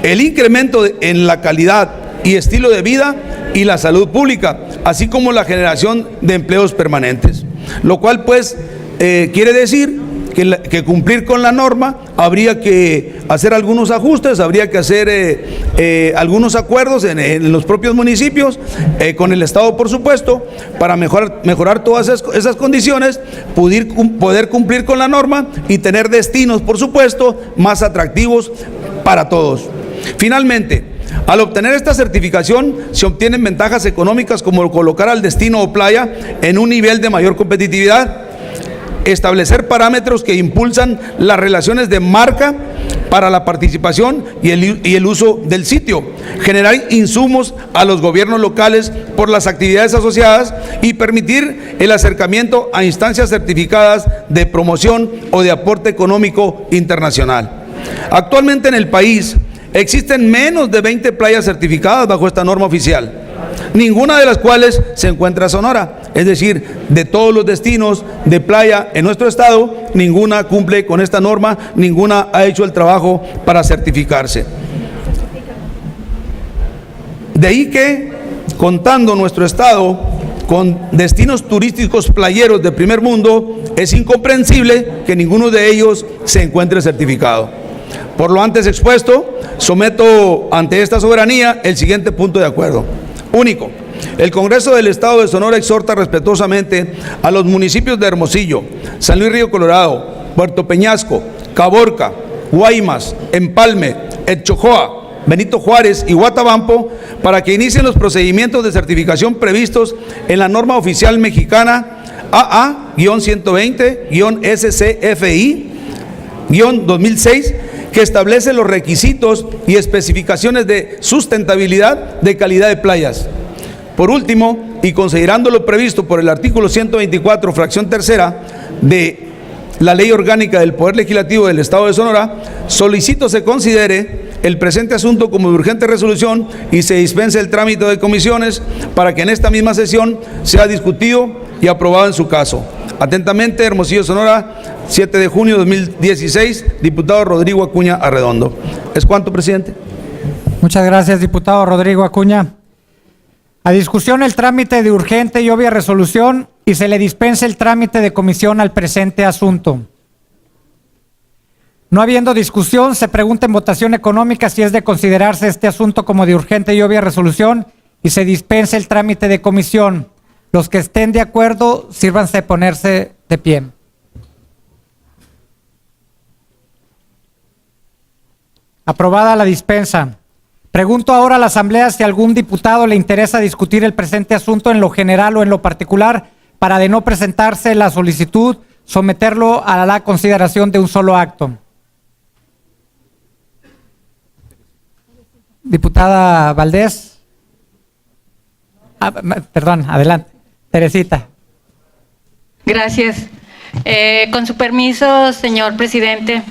el incremento en la calidad y estilo de vida y la salud pública, así como la generación de empleos permanentes. Lo cual pues quiere decir que cumplir con la norma, habría que hacer algunos ajustes, habría que hacer algunos acuerdos en los propios municipios, con el Estado por supuesto, para mejorar todas esas condiciones, poder cumplir con la norma y tener destinos por supuesto más atractivos para todos. Finalmente, al obtener esta certificación se obtienen ventajas económicas como colocar al destino o playa en un nivel de mayor competitividad, establecer parámetros que impulsan las relaciones de marca para la participación y el uso del sitio, generar insumos a los gobiernos locales por las actividades asociadas y permitir el acercamiento a instancias certificadas de promoción o de aporte económico internacional. Actualmente en el país existen menos de 20 playas certificadas bajo esta norma oficial, ninguna de las cuales se encuentra en Sonora. Es decir, de todos los destinos de playa en nuestro estado, ninguna cumple con esta norma, ninguna ha hecho el trabajo para certificarse. De ahí que, contando nuestro estado con destinos turísticos playeros de primer mundo, es incomprensible que ninguno de ellos se encuentre certificado. Por lo antes expuesto, someto ante esta soberanía el siguiente punto de acuerdo. Único. El Congreso del Estado de Sonora exhorta respetuosamente a los municipios de Hermosillo, San Luis Río Colorado, Puerto Peñasco, Caborca, Guaymas, Empalme, Etchojoa, Benito Juárez y Guatabampo para que inicien los procedimientos de certificación previstos en la norma oficial mexicana AA-120-SCFI-2006, que establece los requisitos y especificaciones de sustentabilidad de calidad de playas. Por último, y considerando lo previsto por el artículo 124, fracción tercera de la Ley Orgánica del Poder Legislativo del Estado de Sonora, solicito se considere el presente asunto como de urgente resolución y se dispense el trámite de comisiones para que en esta misma sesión sea discutido y aprobado en su caso. Atentamente, Hermosillo, Sonora, 7 de junio de 2016, diputado Rodrigo Acuña Arredondo. ¿Es cuanto, presidente?
Muchas gracias, diputado Rodrigo Acuña. A discusión el trámite de urgente y obvia resolución y se le dispensa el trámite de comisión al presente asunto. No habiendo discusión, se pregunta en votación económica si es de considerarse este asunto como de urgente y obvia resolución y se dispensa el trámite de comisión. Los que estén de acuerdo, sírvanse ponerse de pie. Aprobada la dispensa. Pregunto ahora a la Asamblea si a algún diputado le interesa discutir el presente asunto en lo general o en lo particular, para de no presentarse la solicitud, someterlo a la consideración de un solo acto. Diputada Valdés. Perdón, adelante. Teresita.
Gracias. Con su permiso, señor presidente.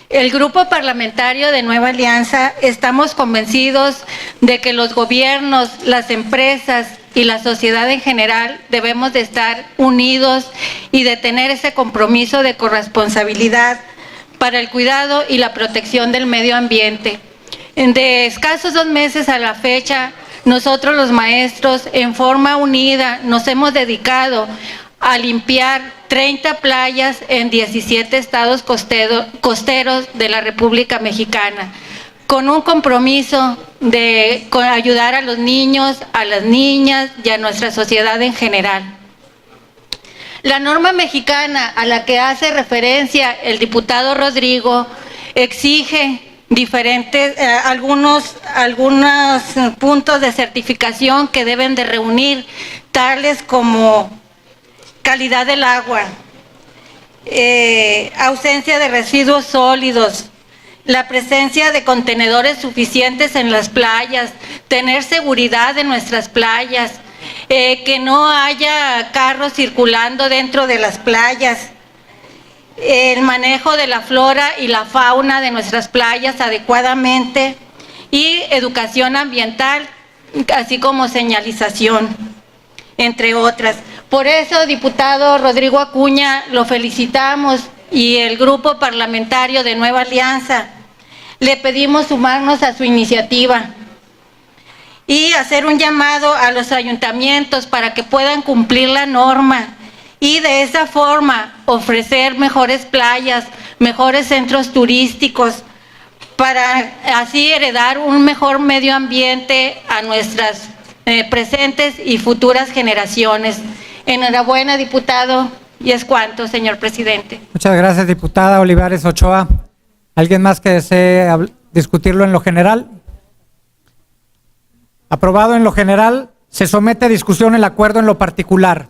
El Grupo Parlamentario de Nueva Alianza estamos convencidos de que los gobiernos, las empresas y la sociedad en general debemos de estar unidos y de tener ese compromiso de corresponsabilidad para el cuidado y la protección del medio ambiente. De escasos 2 meses a la fecha, nosotros los maestros en forma unida nos hemos dedicado a limpiar 30 playas en 17 estados costeros de la República Mexicana, con un compromiso de ayudar a los niños, a las niñas y a nuestra sociedad en general. La norma mexicana a la que hace referencia el diputado Rodrigo exige diferentes, algunos puntos de certificación que deben de reunir, tales como calidad del agua, ausencia de residuos sólidos, la presencia de contenedores suficientes en las playas, tener seguridad en nuestras playas, que no haya carros circulando dentro de las playas, el manejo de la flora y la fauna de nuestras playas adecuadamente y educación ambiental, así como señalización, entre otras. Por eso, diputado Rodrigo Acuña, lo felicitamos y el Grupo Parlamentario de Nueva Alianza le pedimos sumarnos a su iniciativa y hacer un llamado a los ayuntamientos para que puedan cumplir la norma y de esa forma ofrecer mejores playas, mejores centros turísticos, para así heredar un mejor medio ambiente a nuestras presentes y futuras generaciones. Enhorabuena, diputado, y es cuanto, señor presidente.
Muchas gracias, diputada Olivares Ochoa. ¿Alguien más que desee discutirlo en lo general? Aprobado en lo general. Se somete a discusión el acuerdo en lo particular.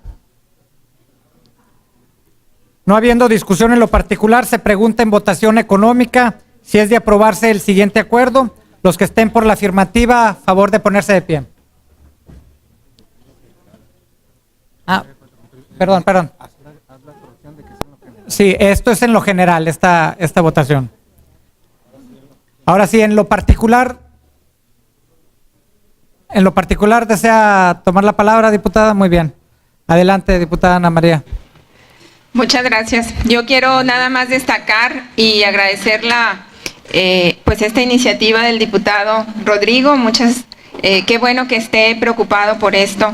No habiendo discusión en lo particular, se pregunta en votación económica si es de aprobarse el siguiente acuerdo. Los que estén por la afirmativa, a favor de ponerse de pie. Perdón. Sí, esto es en lo general, esta votación. Ahora sí, en lo particular desea tomar la palabra, diputada. Muy bien. Adelante, diputada Ana María.
Muchas gracias. Yo quiero nada más destacar y agradecer pues esta iniciativa del diputado Rodrigo. Qué bueno que esté preocupado por esto.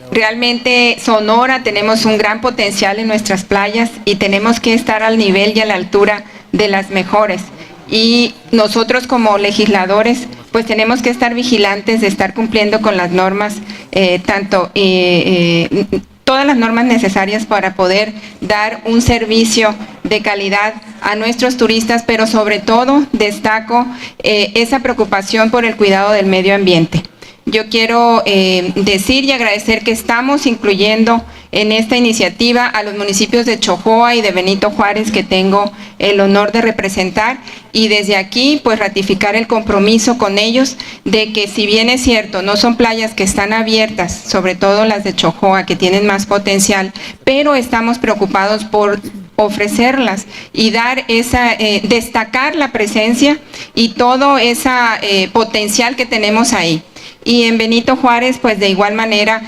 Realmente Sonora tenemos un gran potencial en nuestras playas y tenemos que estar al nivel y a la altura de las mejores. Y nosotros como legisladores pues tenemos que estar vigilantes de estar cumpliendo con las normas, todas las normas necesarias para poder dar un servicio de calidad a nuestros turistas, pero sobre todo destaco esa preocupación por el cuidado del medio ambiente. Yo quiero decir y agradecer que estamos incluyendo en esta iniciativa a los municipios de Chojoa y de Benito Juárez, que tengo el honor de representar, y desde aquí pues ratificar el compromiso con ellos de que, si bien es cierto, no son playas que están abiertas, sobre todo las de Chojoa, que tienen más potencial, pero estamos preocupados por ofrecerlas y dar destacar la presencia y todo ese potencial que tenemos ahí. Y en Benito Juárez, pues de igual manera,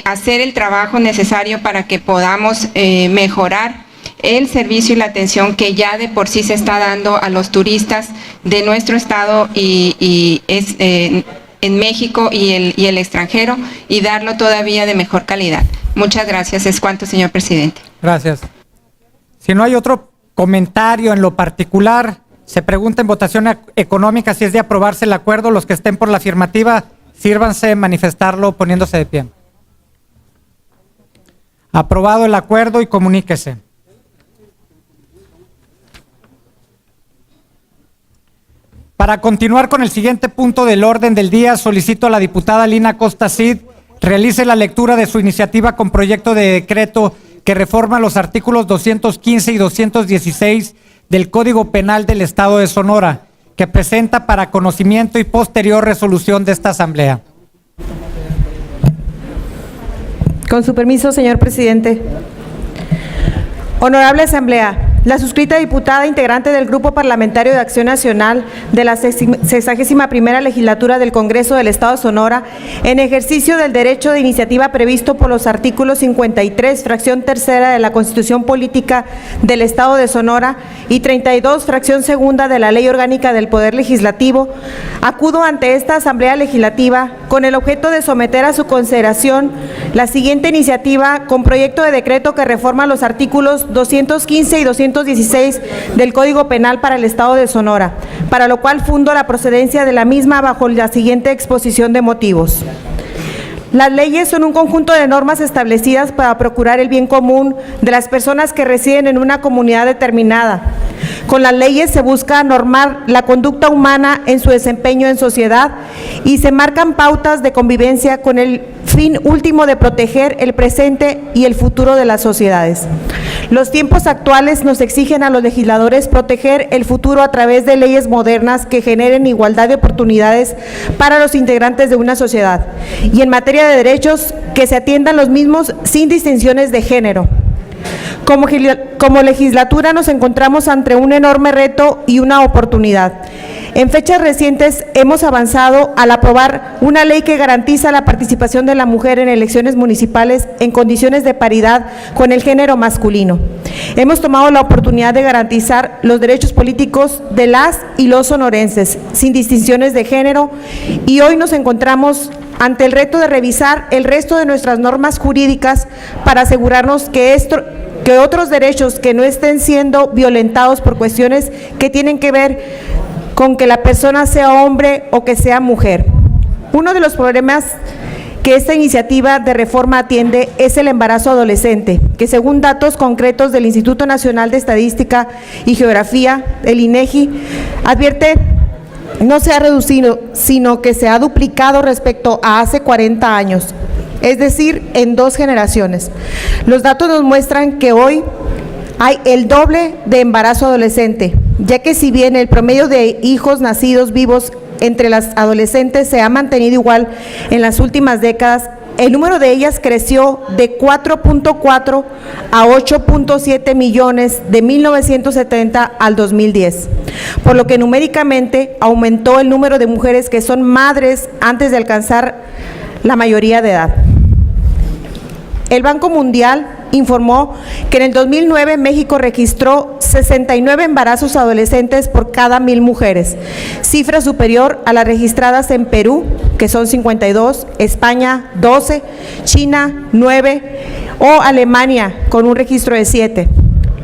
hacer el trabajo necesario para que podamos mejorar el servicio y la atención que ya de por sí se está dando a los turistas de nuestro estado en México y el extranjero, y darlo todavía de mejor calidad. Muchas gracias. Es cuanto, señor presidente.
Gracias. Si no hay otro comentario en lo particular, se pregunta en votación económica si es de aprobarse el acuerdo. Los que estén por la afirmativa, sírvanse manifestarlo poniéndose de pie. Aprobado el acuerdo y comuníquese. Para continuar con el siguiente punto del orden del día, solicito a la diputada Lina Costa Cid realice la lectura de su iniciativa con proyecto de decreto que reforma los artículos 215 y 216 del Código Penal del Estado de Sonora, que presenta para conocimiento y posterior resolución de esta Asamblea.
Con su permiso, señor presidente. Honorable Asamblea, la suscrita diputada integrante del Grupo Parlamentario de Acción Nacional de la 61ª Legislatura del Congreso del Estado de Sonora, en ejercicio del derecho de iniciativa previsto por los artículos 53, fracción tercera de la Constitución Política del Estado de Sonora y 32, fracción segunda de la Ley Orgánica del Poder Legislativo, acudo ante esta Asamblea Legislativa con el objeto de someter a su consideración la siguiente iniciativa con proyecto de decreto que reforma los artículos 215 y 216 del Código Penal para el Estado de Sonora, para lo cual fundo la procedencia de la misma bajo la siguiente exposición de motivos. Las leyes son un conjunto de normas establecidas para procurar el bien común de las personas que residen en una comunidad determinada. Con las leyes se busca normar la conducta humana en su desempeño en sociedad y se marcan pautas de convivencia con el fin último de proteger el presente y el futuro de las sociedades. Los tiempos actuales nos exigen a los legisladores proteger el futuro a través de leyes modernas que generen igualdad de oportunidades para los integrantes de una sociedad y en materia de derechos que se atiendan los mismos sin distinciones de género. Como legislatura nos encontramos ante un enorme reto y una oportunidad. En fechas recientes hemos avanzado al aprobar una ley que garantiza la participación de la mujer en elecciones municipales en condiciones de paridad con el género masculino. Hemos tomado la oportunidad de garantizar los derechos políticos de las y los sonorenses, sin distinciones de género, y hoy nos encontramos ante el reto de revisar el resto de nuestras normas jurídicas para asegurarnos que otros derechos que no estén siendo violentados por cuestiones que tienen que ver con que la persona sea hombre o que sea mujer. Uno de los problemas que esta iniciativa de reforma atiende es el embarazo adolescente, que según datos concretos del Instituto Nacional de Estadística y Geografía, el INEGI, advierte no se ha reducido, sino que se ha duplicado respecto a hace 40 años, es decir, en 2 generaciones. Los datos nos muestran que hoy hay el doble de embarazo adolescente, ya que si bien el promedio de hijos nacidos vivos entre las adolescentes se ha mantenido igual en las últimas décadas, el número de ellas creció de 4.4 a 8.7 millones de 1970 al 2010, por lo que numéricamente aumentó el número de mujeres que son madres antes de alcanzar la mayoría de edad. El Banco Mundial informó que en el 2009 México registró 69 embarazos adolescentes por cada 1,000 mujeres, cifra superior a las registradas en Perú, que son 52, España 12, China 9 o Alemania con un registro de 7.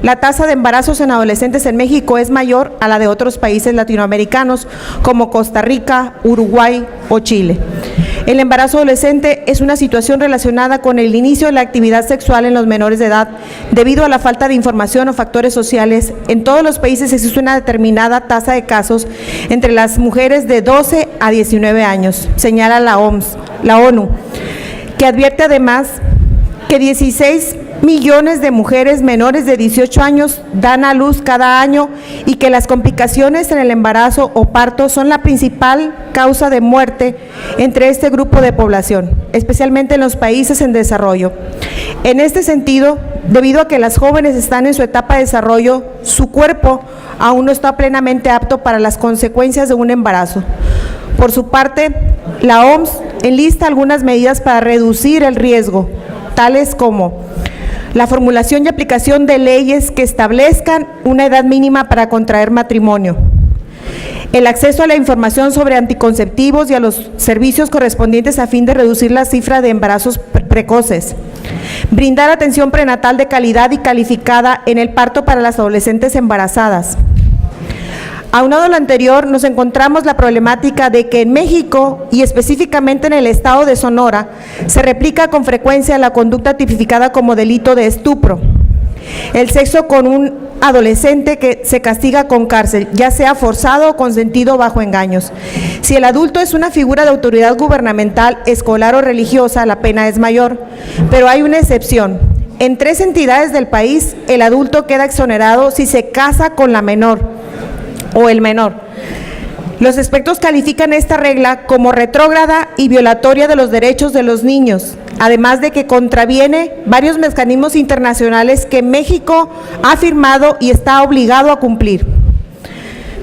La tasa de embarazos en adolescentes en México es mayor a la de otros países latinoamericanos como Costa Rica, Uruguay o Chile. El embarazo adolescente es una situación relacionada con el inicio de la actividad sexual en los menores de edad debido a la falta de información o factores sociales. En todos los países existe una determinada tasa de casos entre las mujeres de 12 a 19 años, señala la ONU, que advierte además que 16 millones de mujeres menores de 18 años dan a luz cada año y que las complicaciones en el embarazo o parto son la principal causa de muerte entre este grupo de población, especialmente en los países en desarrollo. En este sentido, debido a que las jóvenes están en su etapa de desarrollo, su cuerpo aún no está plenamente apto para las consecuencias de un embarazo. Por su parte, la OMS enlista algunas medidas para reducir el riesgo, tales como la formulación y aplicación de leyes que establezcan una edad mínima para contraer matrimonio, el acceso a la información sobre anticonceptivos y a los servicios correspondientes a fin de reducir la cifra de embarazos precoces, brindar atención prenatal de calidad y calificada en el parto para las adolescentes embarazadas. Aunado a lo anterior, nos encontramos la problemática de que en México, y específicamente en el estado de Sonora, se replica con frecuencia la conducta tipificada como delito de estupro, el sexo con un adolescente que se castiga con cárcel, ya sea forzado o consentido bajo engaños. Si el adulto es una figura de autoridad gubernamental, escolar o religiosa, la pena es mayor, pero hay una excepción. En 3 entidades del país, el adulto queda exonerado si se casa con la menor o el menor. Los expertos califican esta regla como retrógrada y violatoria de los derechos de los niños, además de que contraviene varios mecanismos internacionales que México ha firmado y está obligado a cumplir.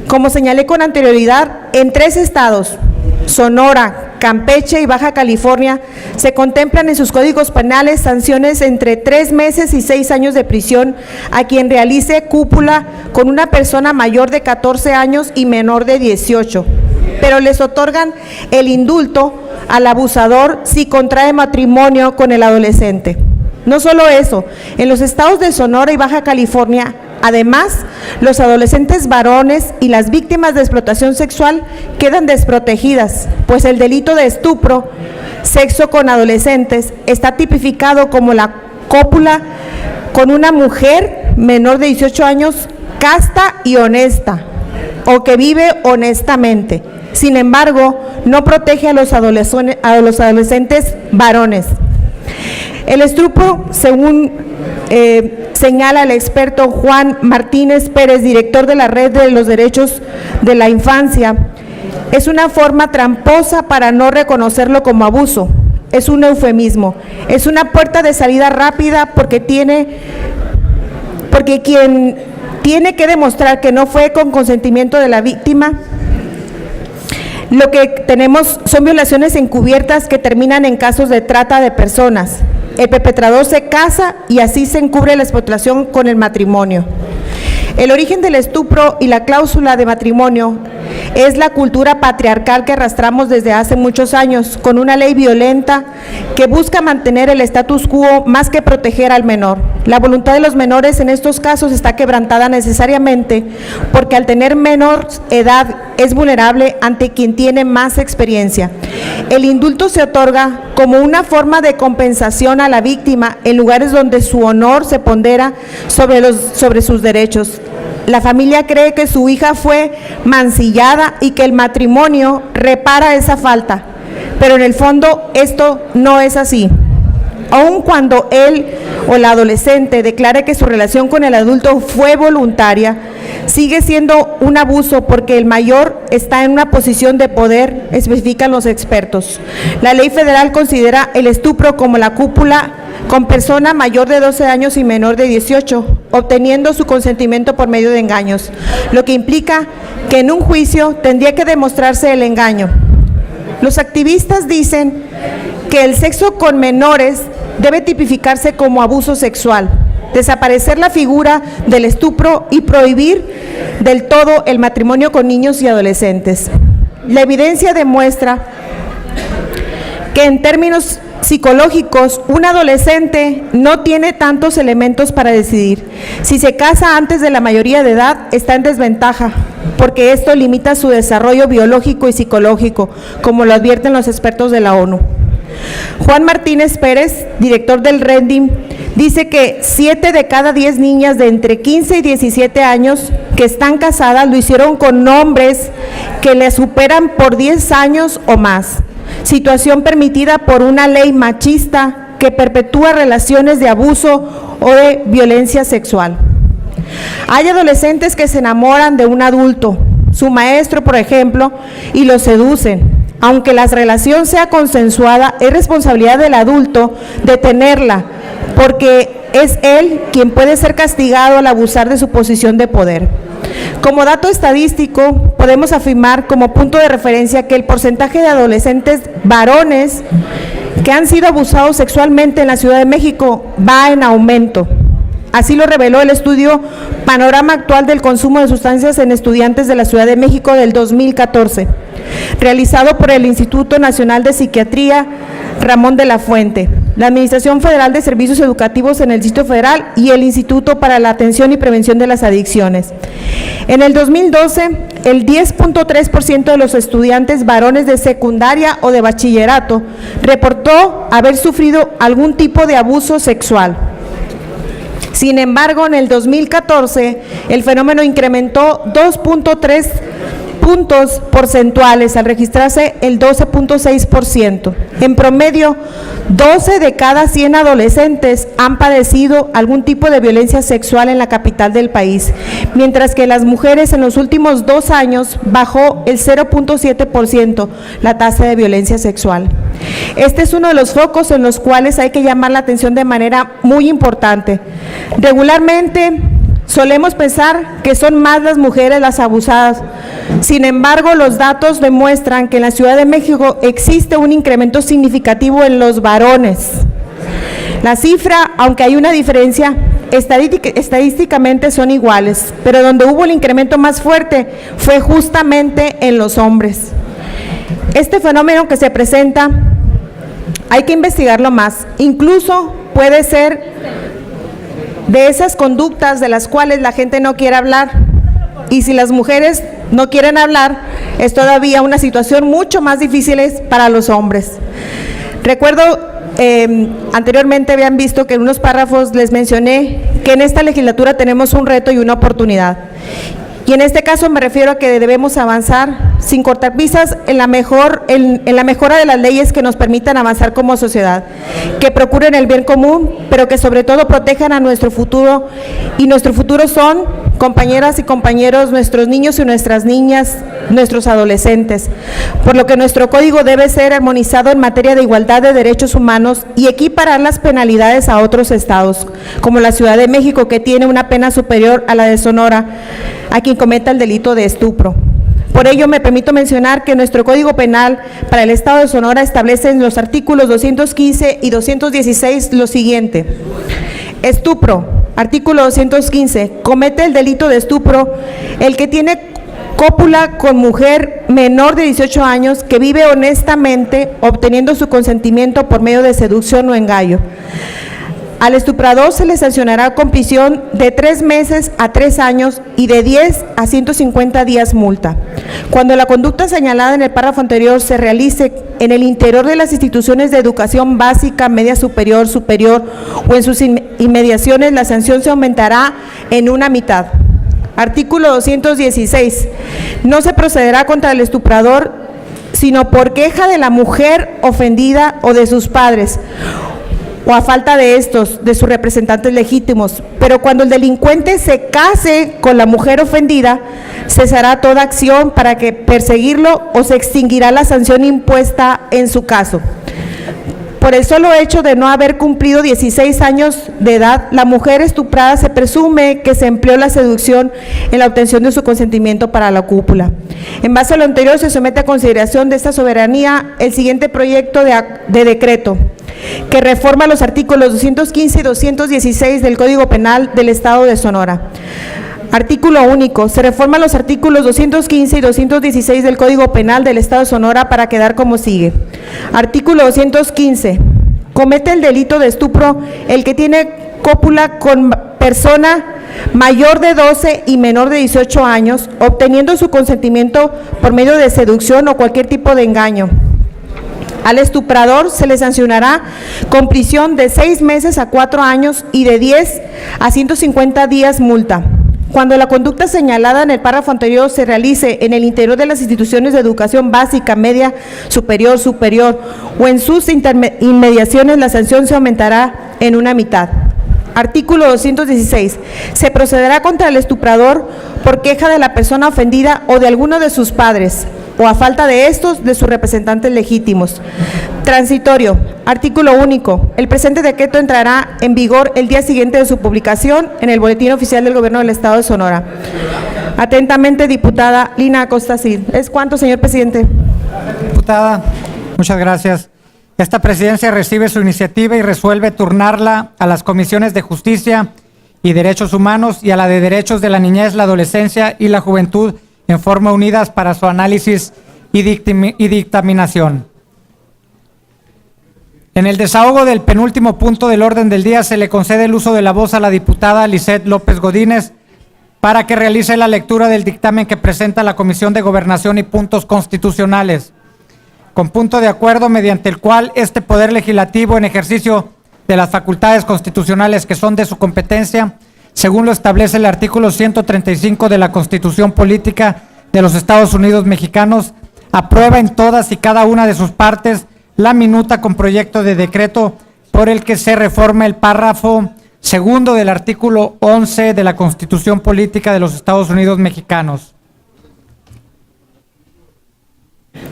Como señalé con anterioridad, en 3 estados, Sonora, Campeche y Baja California, se contemplan en sus códigos penales sanciones entre 3 meses y 6 años de prisión a quien realice cópula con una persona mayor de 14 años y menor de 18, pero les otorgan el indulto al abusador si contrae matrimonio con el adolescente. No solo eso, en los estados de Sonora y Baja California, además, los adolescentes varones y las víctimas de explotación sexual quedan desprotegidas, pues el delito de estupro, sexo con adolescentes, está tipificado como la cópula con una mujer menor de 18 años, casta y honesta, o que vive honestamente. Sin embargo, no protege a los adolescentes varones. El estupro, según señala el experto Juan Martínez Pérez, director de la Red de los Derechos de la Infancia, es una forma tramposa para no reconocerlo como abuso. Es un eufemismo, es una puerta de salida rápida porque quien tiene que demostrar que no fue con consentimiento de la víctima. Lo que tenemos son violaciones encubiertas que terminan en casos de trata de personas. El perpetrador se casa y así se encubre la explotación con el matrimonio. El origen del estupro y la cláusula de matrimonio es la cultura patriarcal que arrastramos desde hace muchos años, con una ley violenta que busca mantener el status quo más que proteger al menor. La voluntad de los menores en estos casos está quebrantada necesariamente porque al tener menor edad es vulnerable ante quien tiene más experiencia. El indulto se otorga como una forma de compensación a la víctima en lugares donde su honor se pondera sobre sus derechos. La familia cree que su hija fue mancillada y que el matrimonio repara esa falta, pero en el fondo esto no es así. Aun cuando él o la adolescente declare que su relación con el adulto fue voluntaria, sigue siendo un abuso porque el mayor está en una posición de poder, especifican los expertos. La ley federal considera el estupro como la cópula con persona mayor de 12 años y menor de 18, obteniendo su consentimiento por medio de engaños, lo que implica que en un juicio tendría que demostrarse el engaño. Los activistas dicen que el sexo con menores debe tipificarse como abuso sexual, desaparecer la figura del estupro y prohibir del todo el matrimonio con niños y adolescentes. La evidencia demuestra que en términos psicológicos, un adolescente no tiene tantos elementos para decidir. Si se casa antes de la mayoría de edad, está en desventaja, porque esto limita su desarrollo biológico y psicológico, como lo advierten los expertos de la ONU. Juan Martínez Pérez, director del RENDIM, dice que 7 de cada 10 niñas de entre 15 y 17 años que están casadas lo hicieron con hombres que le superan por 10 años o más, situación permitida por una ley machista que perpetúa relaciones de abuso o de violencia sexual. Hay adolescentes que se enamoran de un adulto, su maestro por ejemplo, y lo seducen. Aunque la relación sea consensuada, es responsabilidad del adulto detenerla, porque es él quien puede ser castigado al abusar de su posición de poder. Como dato estadístico, podemos afirmar como punto de referencia que el porcentaje de adolescentes varones que han sido abusados sexualmente en la Ciudad de México va en aumento. Así lo reveló el estudio Panorama Actual del Consumo de Sustancias en Estudiantes de la Ciudad de México del 2014, realizado por el Instituto Nacional de Psiquiatría Ramón de la Fuente, la Administración Federal de Servicios Educativos en el Distrito Federal y el Instituto para la Atención y Prevención de las Adicciones. En el 2012, el 10.3% de los estudiantes varones de secundaria o de bachillerato reportó haber sufrido algún tipo de abuso sexual. Sin embargo, en el 2014, el fenómeno incrementó 2.3 puntos porcentuales al registrarse el 12.6%. En promedio, 12 de cada 100 adolescentes han padecido algún tipo de violencia sexual en la capital del país, mientras que las mujeres en los últimos 2 años bajó el 0.7% la tasa de violencia sexual. Este es uno de los focos en los cuales hay que llamar la atención de manera muy importante. Regularmente solemos pensar que son más las mujeres las abusadas. Sin embargo, los datos demuestran que en la Ciudad de México existe un incremento significativo en los varones. La cifra, aunque hay una diferencia, estadísticamente son iguales, pero donde hubo el incremento más fuerte fue justamente en los hombres. Este fenómeno que se presenta, hay que investigarlo más. Incluso puede ser de esas conductas de las cuales la gente no quiere hablar, y si las mujeres no quieren hablar, es todavía una situación mucho más difícil para los hombres. Recuerdo, anteriormente habían visto que en unos párrafos les mencioné que en esta legislatura tenemos un reto y una oportunidad. Y en este caso me refiero a que debemos avanzar sin cortar pistas en la mejora de las leyes que nos permitan avanzar como sociedad, que procuren el bien común, pero que sobre todo protejan a nuestro futuro, y nuestro futuro son, compañeras y compañeros, nuestros niños y nuestras niñas, nuestros adolescentes, por lo que nuestro código debe ser armonizado en materia de igualdad de derechos humanos y equiparar las penalidades a otros estados, como la Ciudad de México, que tiene una pena superior a la de Sonora a quien cometa el delito de estupro. Por ello, me permito mencionar que nuestro Código Penal para el Estado de Sonora establece en los artículos 215 y 216 lo siguiente: estupro, Artículo 215. Comete el delito de estupro el que tiene cópula con mujer menor de 18 años que vive honestamente obteniendo su consentimiento por medio de seducción o engaño. Al estuprador se le sancionará con prisión de 3 meses a 3 años y de 10 a 150 días multa. Cuando la conducta señalada en el párrafo anterior se realice en el interior de las instituciones de educación básica, media superior, superior o en sus inmediaciones, la sanción se aumentará en una mitad. Artículo 216. No se procederá contra el estuprador sino por queja de la mujer ofendida o de sus padres, o a falta de estos, de sus representantes legítimos. Pero cuando el delincuente se case con la mujer ofendida, cesará toda acción para que perseguirlo o se extinguirá la sanción impuesta en su caso. Por el solo hecho de no haber cumplido 16 años de edad, la mujer estuprada se presume que se empleó la seducción en la obtención de su consentimiento para la cópula. En base a lo anterior, se somete a consideración de esta soberanía el siguiente proyecto de decreto, que reforma los artículos 215 y 216 del Código Penal del Estado de Sonora. Artículo único. Se reforman los artículos 215 y 216 del Código Penal del Estado de Sonora para quedar como sigue. Artículo 215. Comete el delito de estupro el que tiene cópula con persona mayor de 12 y menor de 18 años, obteniendo su consentimiento por medio de seducción o cualquier tipo de engaño. Al estuprador se le sancionará con prisión de 6 meses a 4 años y de 10 a 150 días multa. Cuando la conducta señalada en el párrafo anterior se realice en el interior de las instituciones de educación básica, media, superior, superior o en sus inmediaciones, la sanción se aumentará en una mitad. Artículo 216. Se procederá contra el estuprador por queja de la persona ofendida o de alguno de sus padres, o a falta de estos, de sus representantes legítimos. Transitorio. Artículo único. El presente decreto entrará en vigor el día siguiente de su publicación en el Boletín Oficial del Gobierno del Estado de Sonora. Atentamente, diputada Lina Acosta Cid. ¿Es cuánto, señor presidente?
Diputada, muchas gracias. Esta presidencia recibe su iniciativa y resuelve turnarla a las comisiones de Justicia y Derechos Humanos y a la de Derechos de la Niñez, la Adolescencia y la Juventud en forma unidas para su análisis y dictaminación. En el desahogo del penúltimo punto del orden del día se le concede el uso de la voz a la diputada Lisette López Godínez para que realice la lectura del dictamen que presenta la Comisión de Gobernación y Puntos Constitucionales, con punto de acuerdo mediante el cual este Poder Legislativo, en ejercicio de las facultades constitucionales que son de su competencia, según lo establece el artículo 135 de la Constitución Política de los Estados Unidos Mexicanos, aprueba en todas y cada una de sus partes la minuta con proyecto de decreto por el que se reforma el párrafo segundo del artículo 11 de la Constitución Política de los Estados Unidos Mexicanos.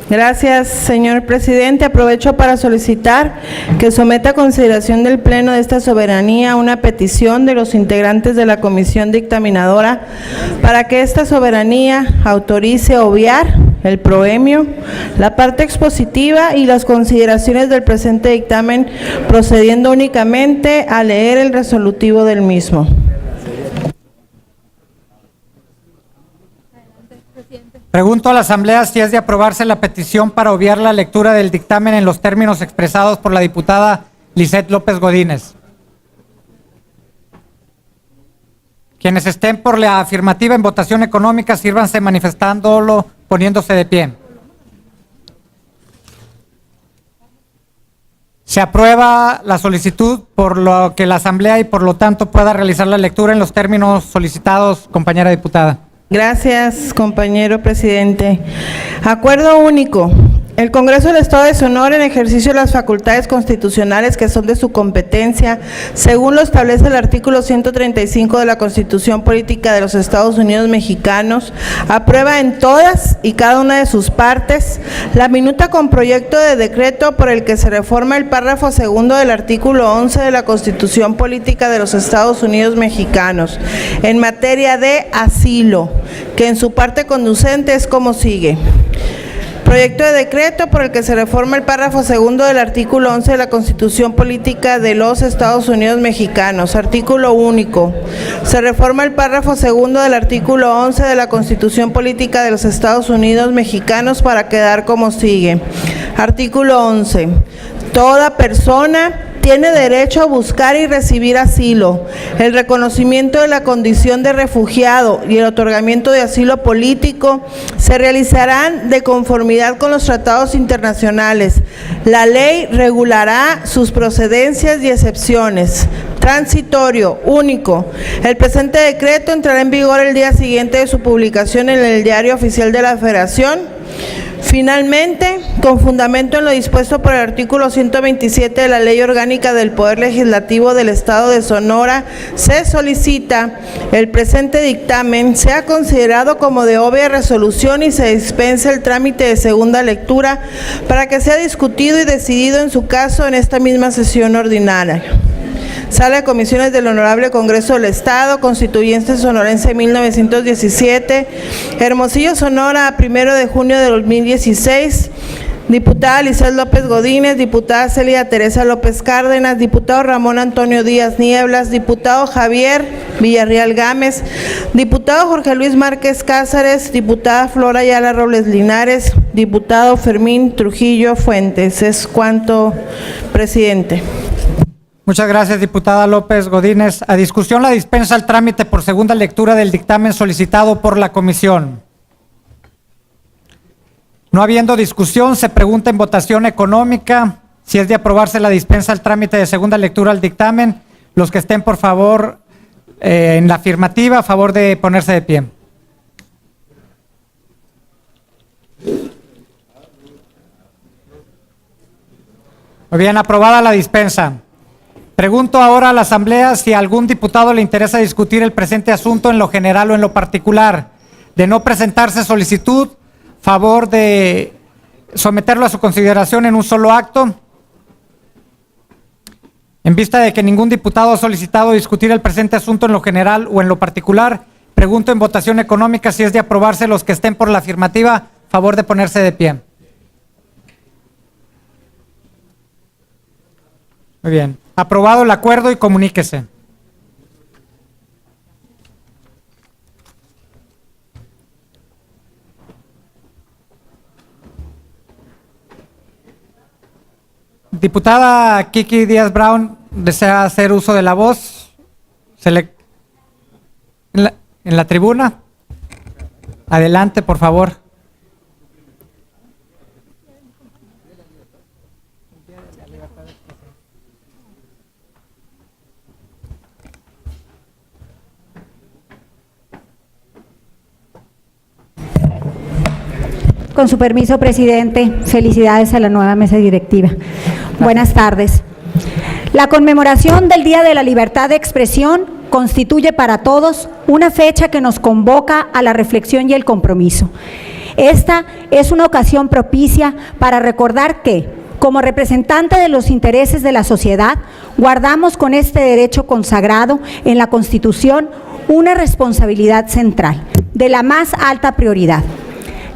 Gracias, señor presidente. Aprovecho para solicitar que someta a consideración del Pleno de esta soberanía una petición de los integrantes de la comisión dictaminadora para que esta soberanía autorice obviar el proemio, la parte expositiva y las consideraciones del presente dictamen, procediendo únicamente a leer el resolutivo del mismo.
Pregunto a la Asamblea si es de aprobarse la petición para obviar la lectura del dictamen en los términos expresados por la diputada Lisette López Godínez. Quienes estén por la afirmativa en votación económica, sírvanse manifestándolo poniéndose de pie. Se aprueba la solicitud, por lo que la Asamblea y por lo tanto pueda realizar la lectura en los términos solicitados, compañera diputada.
Gracias, compañero presidente. Acuerdo único. El Congreso del Estado de Sonora, en ejercicio de las facultades constitucionales que son de su competencia, según lo establece el artículo 135 de la Constitución Política de los Estados Unidos Mexicanos, aprueba en todas y cada una de sus partes la minuta con proyecto de decreto por el que se reforma el párrafo segundo del artículo 11 de la Constitución Política de los Estados Unidos Mexicanos en materia de asilo, que en su parte conducente es como sigue. Proyecto de decreto por el que se reforma el párrafo segundo del artículo 11 de la Constitución Política de los Estados Unidos Mexicanos. Artículo único. Se reforma el párrafo segundo del artículo 11 de la Constitución Política de los Estados Unidos Mexicanos para quedar como sigue. Artículo 11. Toda persona tiene derecho a buscar y recibir asilo. El reconocimiento de la condición de refugiado y el otorgamiento de asilo político se realizarán de conformidad con los tratados internacionales. La ley regulará sus procedencias y excepciones. Transitorio, único. El presente decreto entrará en vigor el día siguiente de su publicación en el Diario Oficial de la Federación. Finalmente, con fundamento en lo dispuesto por el artículo 127 de la Ley Orgánica del Poder Legislativo del Estado de Sonora, se solicita el presente dictamen sea considerado como de obvia resolución y se dispense el trámite de segunda lectura para que sea discutido y decidido en su caso en esta misma sesión ordinaria. Sala de Comisiones del Honorable Congreso del Estado, Constituyente Sonorense 1917, Hermosillo, Sonora, 1 de junio de 2016. Diputada Lisset López Godínez, diputada Celia Teresa López Cárdenas, diputado Ramón Antonio Díaz Nieblas, diputado Javier Villarreal Gámez, diputado Jorge Luis Márquez Cázares, diputada Flora Ayala Robles Linares, diputado Fermín Trujillo Fuentes. Es cuanto, presidente.
Muchas gracias, diputada López Godínez. A discusión la dispensa el trámite por segunda lectura del dictamen solicitado por la comisión. No habiendo discusión, se pregunta en votación económica si es de aprobarse la dispensa al trámite de segunda lectura al dictamen. Los que estén, por favor, en la afirmativa, a favor de ponerse de pie. Muy bien, aprobada la dispensa. Pregunto ahora a la Asamblea si a algún diputado le interesa discutir el presente asunto en lo general o en lo particular. De no presentarse solicitud, favor de someterlo a su consideración en un solo acto. En vista de que ningún diputado ha solicitado discutir el presente asunto en lo general o en lo particular, pregunto en votación económica si es de aprobarse. Los que estén por la afirmativa, favor de ponerse de pie. Muy bien. Aprobado el acuerdo y comuníquese. Diputada Kiki Díaz Brown, ¿desea hacer uso de la voz? En la tribuna. Adelante, por favor.
Con su permiso, presidente, felicidades a la nueva mesa directiva. Buenas tardes. La conmemoración del Día de la Libertad de Expresión constituye para todos una fecha que nos convoca a la reflexión y el compromiso. Esta es una ocasión propicia para recordar que, como representante de los intereses de la sociedad, guardamos con este derecho consagrado en la Constitución una responsabilidad central, de la más alta prioridad.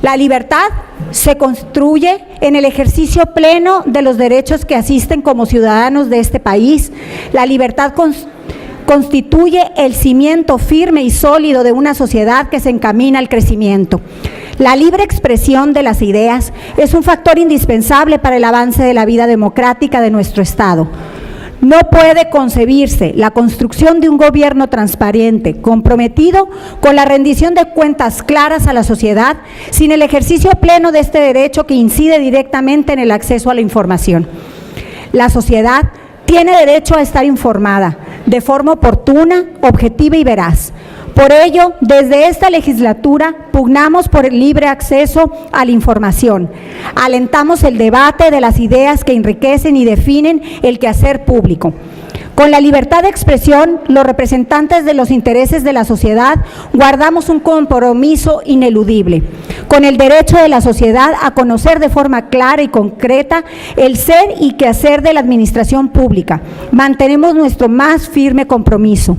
La libertad se construye en el ejercicio pleno de los derechos que asisten como ciudadanos de este país. La libertad constituye el cimiento firme y sólido de una sociedad que se encamina al crecimiento. La libre expresión de las ideas es un factor indispensable para el avance de la vida democrática de nuestro Estado. No puede concebirse la construcción de un gobierno transparente, comprometido con la rendición de cuentas claras a la sociedad, sin el ejercicio pleno de este derecho que incide directamente en el acceso a la información. La sociedad tiene derecho a estar informada de forma oportuna, objetiva y veraz. Por ello, desde esta legislatura pugnamos por el libre acceso a la información. Alentamos el debate de las ideas que enriquecen y definen el quehacer público. Con la libertad de expresión, los representantes de los intereses de la sociedad guardamos un compromiso ineludible con el derecho de la sociedad a conocer de forma clara y concreta el ser y quehacer de la administración pública. Mantenemos nuestro más firme compromiso.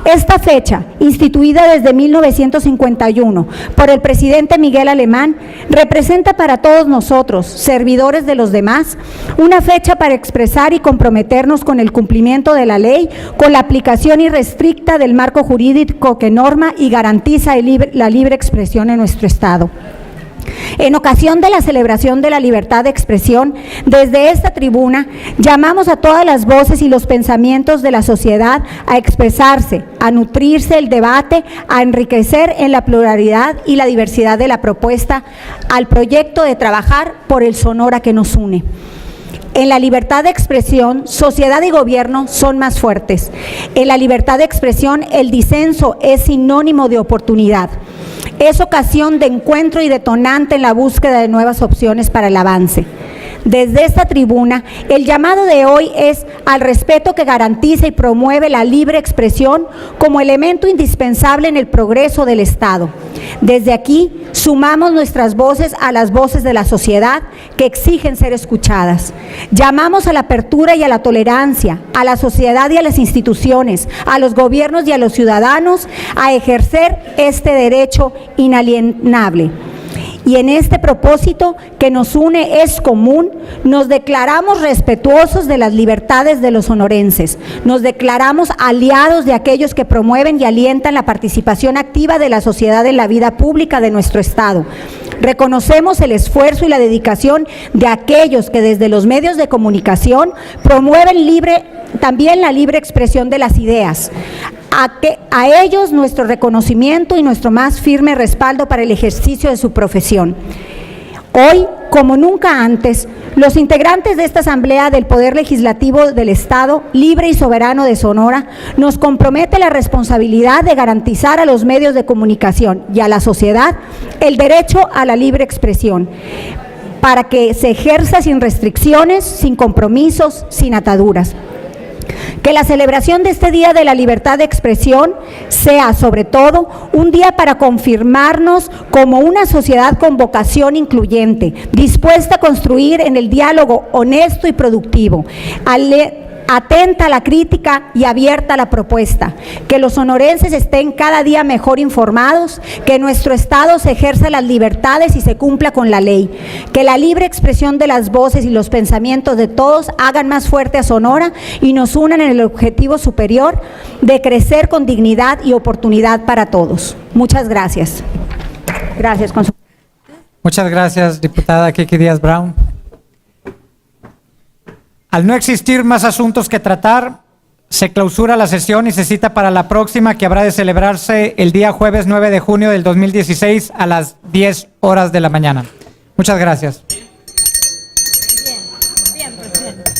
Esta fecha, instituida desde 1951 por el presidente Miguel Alemán, representa para todos nosotros, servidores de los demás, una fecha para expresar y comprometernos con el cumplimiento de la ley, con la aplicación irrestricta del marco jurídico que norma y garantiza la libre expresión en nuestro Estado. En ocasión de la celebración de la libertad de expresión, desde esta tribuna llamamos a todas las voces y los pensamientos de la sociedad a expresarse, a nutrirse el debate, a enriquecer en la pluralidad y la diversidad de la propuesta al proyecto de trabajar por el Sonora que nos une. En la libertad de expresión, sociedad y gobierno son más fuertes. En la libertad de expresión, el disenso es sinónimo de oportunidad. Es ocasión de encuentro y detonante en la búsqueda de nuevas opciones para el avance. Desde esta tribuna, el llamado de hoy es al respeto que garantiza y promueve la libre expresión como elemento indispensable en el progreso del Estado. Desde aquí, sumamos nuestras voces a las voces de la sociedad que exigen ser escuchadas. Llamamos a la apertura y a la tolerancia, a la sociedad y a las instituciones, a los gobiernos y a los ciudadanos a ejercer este derecho inalienable. Y en este propósito que nos une es común, nos declaramos respetuosos de las libertades de los sonorenses, nos declaramos aliados de aquellos que promueven y alientan la participación activa de la sociedad en la vida pública de nuestro Estado. Reconocemos el esfuerzo y la dedicación de aquellos que desde los medios de comunicación promueven también la libre expresión de las ideas. A ellos nuestro reconocimiento y nuestro más firme respaldo para el ejercicio de su profesión. Hoy, como nunca antes, los integrantes de esta Asamblea del Poder Legislativo del Estado, libre y soberano de Sonora, nos compromete la responsabilidad de garantizar a los medios de comunicación y a la sociedad el derecho a la libre expresión, para que se ejerza sin restricciones, sin compromisos, sin ataduras. Que la celebración de este Día de la Libertad de Expresión sea, sobre todo, un día para confirmarnos como una sociedad con vocación incluyente, dispuesta a construir en el diálogo honesto y productivo, atenta a la crítica y abierta a la propuesta, que los sonorenses estén cada día mejor informados, que nuestro Estado se ejerza las libertades y se cumpla con la ley, que la libre expresión de las voces y los pensamientos de todos hagan más fuerte a Sonora y nos unan en el objetivo superior de crecer con dignidad y oportunidad para todos. Muchas gracias. Gracias.
Muchas gracias, diputada Kiki Díaz Brown. Al no existir más asuntos que tratar, se clausura la sesión y se cita para la próxima, que habrá de celebrarse el día jueves 9 de junio del 2016 a las 10 horas de la mañana. Muchas gracias.
Bien, presidente.